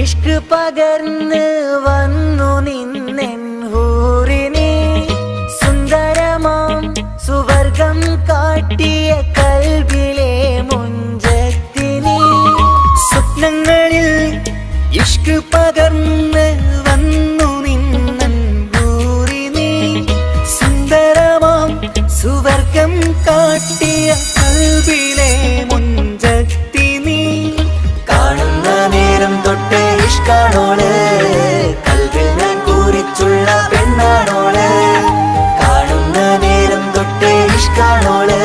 ഇഷ്ക് പകർന്ന് വന്നു നിന്നെൻ ഹൂറിനെ സുന്ദരമാം സുവർഗം കാട്ടിയ കൽബിലെ മുഞ്ചത്തിനെ സ്വപ്നങ്ങളിൽ ഇഷ്ക് പകർന്ന് വന്നു നിന്നെൻ ഹൂറിനെ സുന്ദരമാം സുവർഗം കാട്ടിയ കൽബിലെ മുഞ്ചത്തിനെ കാണുന്ന നേരം തൊട്ട് ഇഷ്കാണോള് കൽവിൽ ഞാൻ കൂറിച്ചുള്ള പെണ്ണാണോള് കാണുന്ന നേരം തൊട്ട് ഇഷ്കാണോള്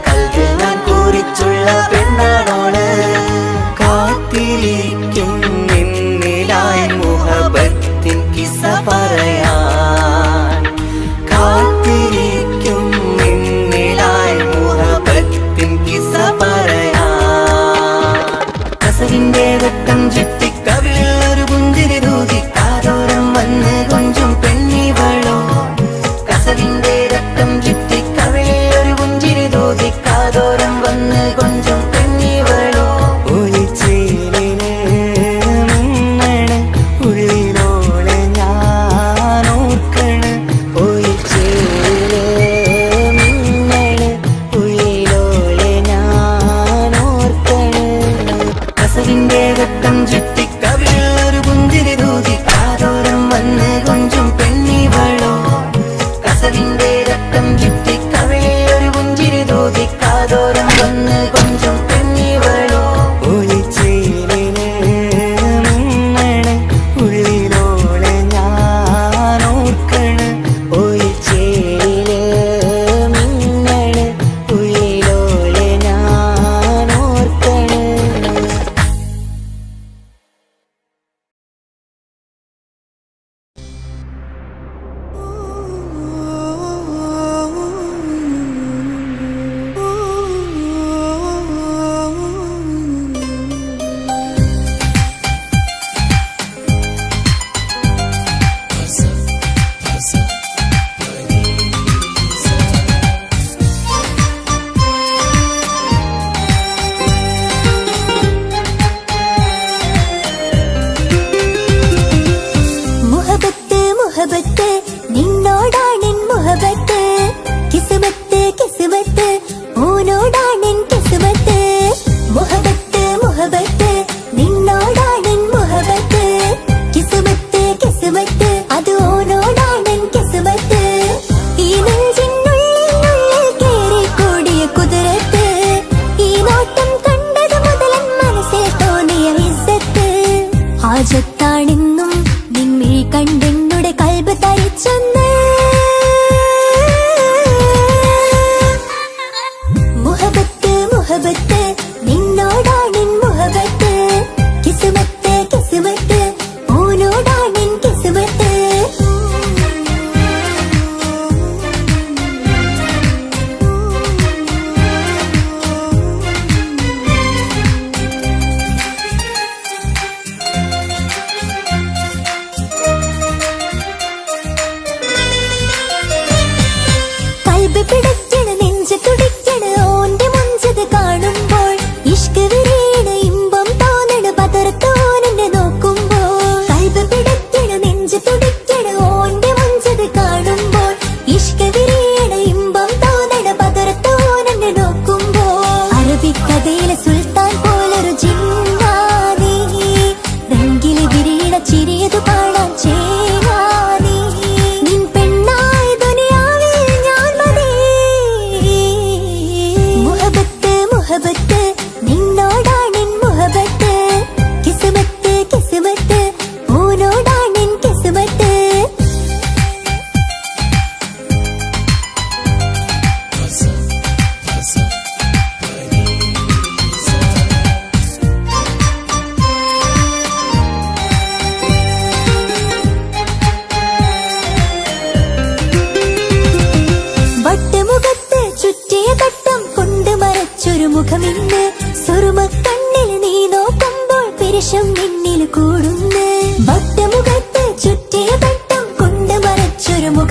കൽവിൽ ഞാൻ കൂറിച്ചുള്ള പെണ്ണാണോള് കാത്തിരിക്കും നിന്നിലായി മുഹബത്തിൻ കിസ്സ പറയാൻ കാത്തിരിക്കും നിന്നിലായി മുഹബത്തിൻ കിസ്സ പറയാൻ കസവിന്റെ വെട്ടം ചുറ്റി കവിളിൽ ഒരു പുഞ്ചിരി തൂകി കാതോരം വന്ന് കൊഞ്ചും പെണ്ണിവളോ കസവിന്റെ രക്തം ചുറ്റി കവിളിൽ ഒരു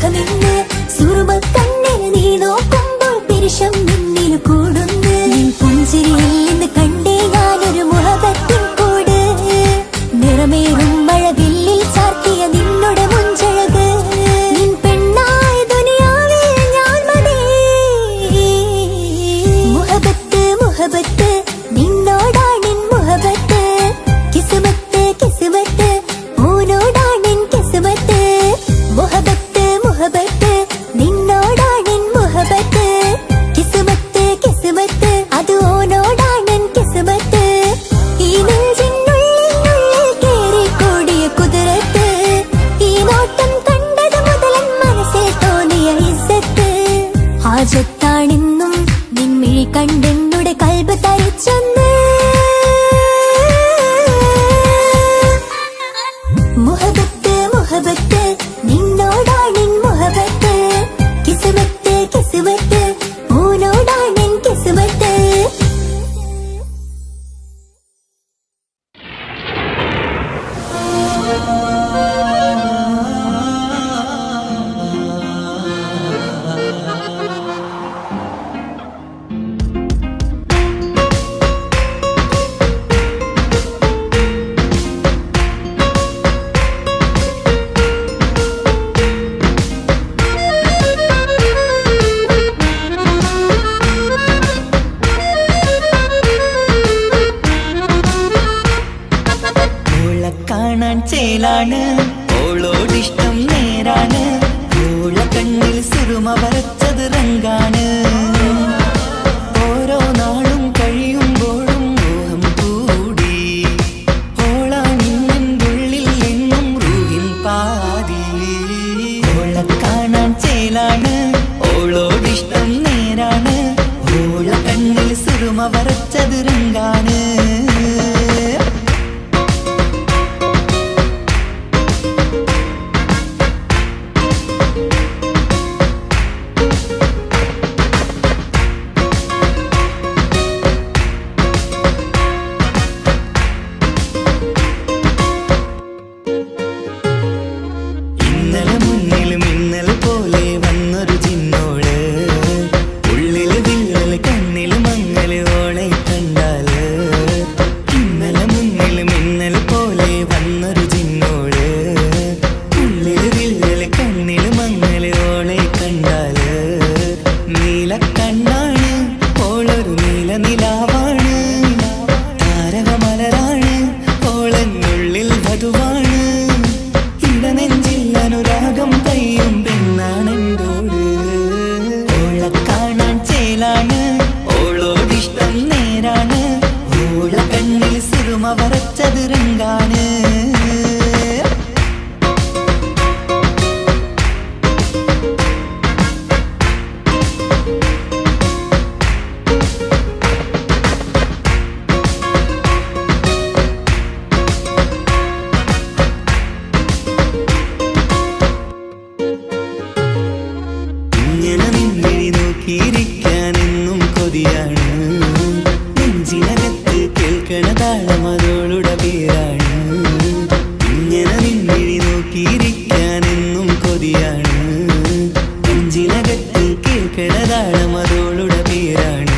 മുഖമെന്ന് സുറുമ കണ്ണിൽ നീ നോക്കുമ്പോൾ പിരിശം നിന്നിൽ കൂടുന്നു നിൻ പുഞ്ചിരിയിൽ നിന്ന് കണ്ടേ ഞാനൊരു മുഹബത്തിൻ കൂട് നിറമേറും മഴവില്ലിൽ ചാർത്തിയ നിന്നുടെ മുഞ്ചഴക് നിൻ പെണ്ണായ ദുനിയാവിൽ ഞാൻ മതി മുഹബത്ത് മുഹബത്ത് നിന്നോടാണെൻ മുഹബത്ത് കിസ്മത്ത് കിസ്മത്ത് ഓനോടാണെൻ കിസ്മത്ത് മുഹബത്ത് മുഹബത്ത് നിന്നോടാണെൻ മുഹബത്ത് കിസ്മത്ത് കിസ്മത്ത് അത് ഓനോടാണെൻ കിസ്മത്ത് ഈ നെഞ്ചിനുള്ളിൽ കേറിക്കൂടിയ കുതിരത്ത് ഈ നോട്ടം കണ്ടത് മുതലൻ മനസ്സിൽ തോന്നിയ ഇസ്സത്ത് ഹാജത്താണെന്നും നിൻമിഴി കണ്ടെന്നുടെ കൽബ് തരിച്ചെന്ന് മുഹബത്ത് മുഹബത്ത് നിന്നോടാണെൻ മുഹബത്ത് കിസ്മത്ത് കിസ്മത്ത് ഓനോടാണെൻ കിസ്മത്ത് ഓളെ കാണാൻ ചേലാണ് ഓളോടിഷ്ടം നേരാണ് ഓളെ കണ്ണിൽ സുറുമ വരച്ചത് റങ്കാണ് ഓരോ നാളും കഴിയുമ്പോഴും മോഹം കൂടി ഓളാണിന്നുള്ളിൽ എന്നും റൂഹിൻ പാതി ഓളെ കാണാൻ ചേലാണ് ഓളോടിഷ്ടം നേരാണ് ഓളെ കണ്ണിൽ സുറുമ വരച്ചത് റങ്കാണ് ഇന്നലെ മുന്നിലും ഇന്നലെ പോലെ വന്നൊരു ചിന്നോള് ഉള്ളില് വിള്ളല് കണ്ണില് മങ്ങല് ഓളെ കണ്ടാല് ഇന്നലെ മുന്നിലും ഇന്നലെ പോലെ വന്നൊരു ചിന്നോള് ഉള്ളില് വിള്ളല് കണ്ണില് മങ്ങല് ഓളെ കണ്ടാല് നീല കണ്ണാണ് ഓളൊരു നീല നിലാവാണ് താരകമലരാണ് ഓളെന്നുള്ളിൽ വധുവാണ് നെഞ്ചിൽ അനുരാഗം കയ്യും പെണ്ണാണെന്തോട് ഓളെ കാണാൻ ചേലാണ് ഓളോടിഷ്ടം നേരാണ് ഓളെ കണ്ണിൽ സുറുമ വരച്ചത് റങ്കാണ് ഇങ്ങനെ നിന്നിഴി നോക്കിയിരിക്കാനെന്നും കൊതിയാണ് നെഞ്ചിനകത്ത് കേൾക്കണ താളം അതോളുടെ പേരാണ് ഇങ്ങനെ നിന്നിഴി നോക്കിയിരിക്കാനെന്നും കൊതിയാണ് നെഞ്ചിനകത്ത് കേൾക്കണ താളം അതോളുടെ പേരാണ്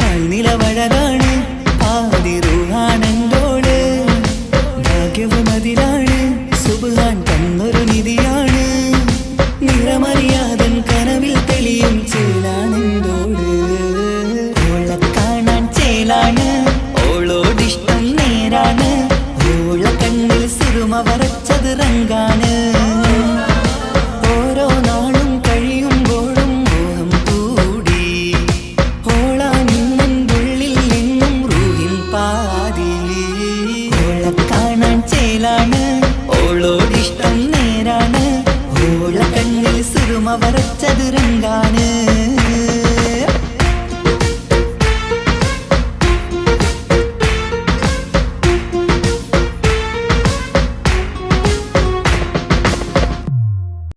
കാൽനിലവഴകാണ് ആദി റൂഹാണെന്തോട് ഭാഗ്യവും അതിലാണ് സുബ്ഹാൻ തന്നൊരു നിധിയാണ് നിറമറിയാതൻ കനവിൽ തെളിയും ചേലാണെന്തോട് ഓളെ കാണാൻ ചേലാണ് ഓളോടിഷ്ടം നേരാണ് ഓളെ കണ്ണിൽ സുറുമ വരച്ചത് റങ്കാണ് ഓരോ നാളും കഴിയുമ്പോഴും മോഹം കൂടി ഓളാണിന്നുള്ളിൽ എന്നും റൂഹിൻ പാതി ഓളെ കാണാൻ ചേലാണ് ഓളോടിഷ്ടം നേരാണ് ഓളെ കണ്ണിൽ സുറുമ വരച്ചത് റങ്കാണ്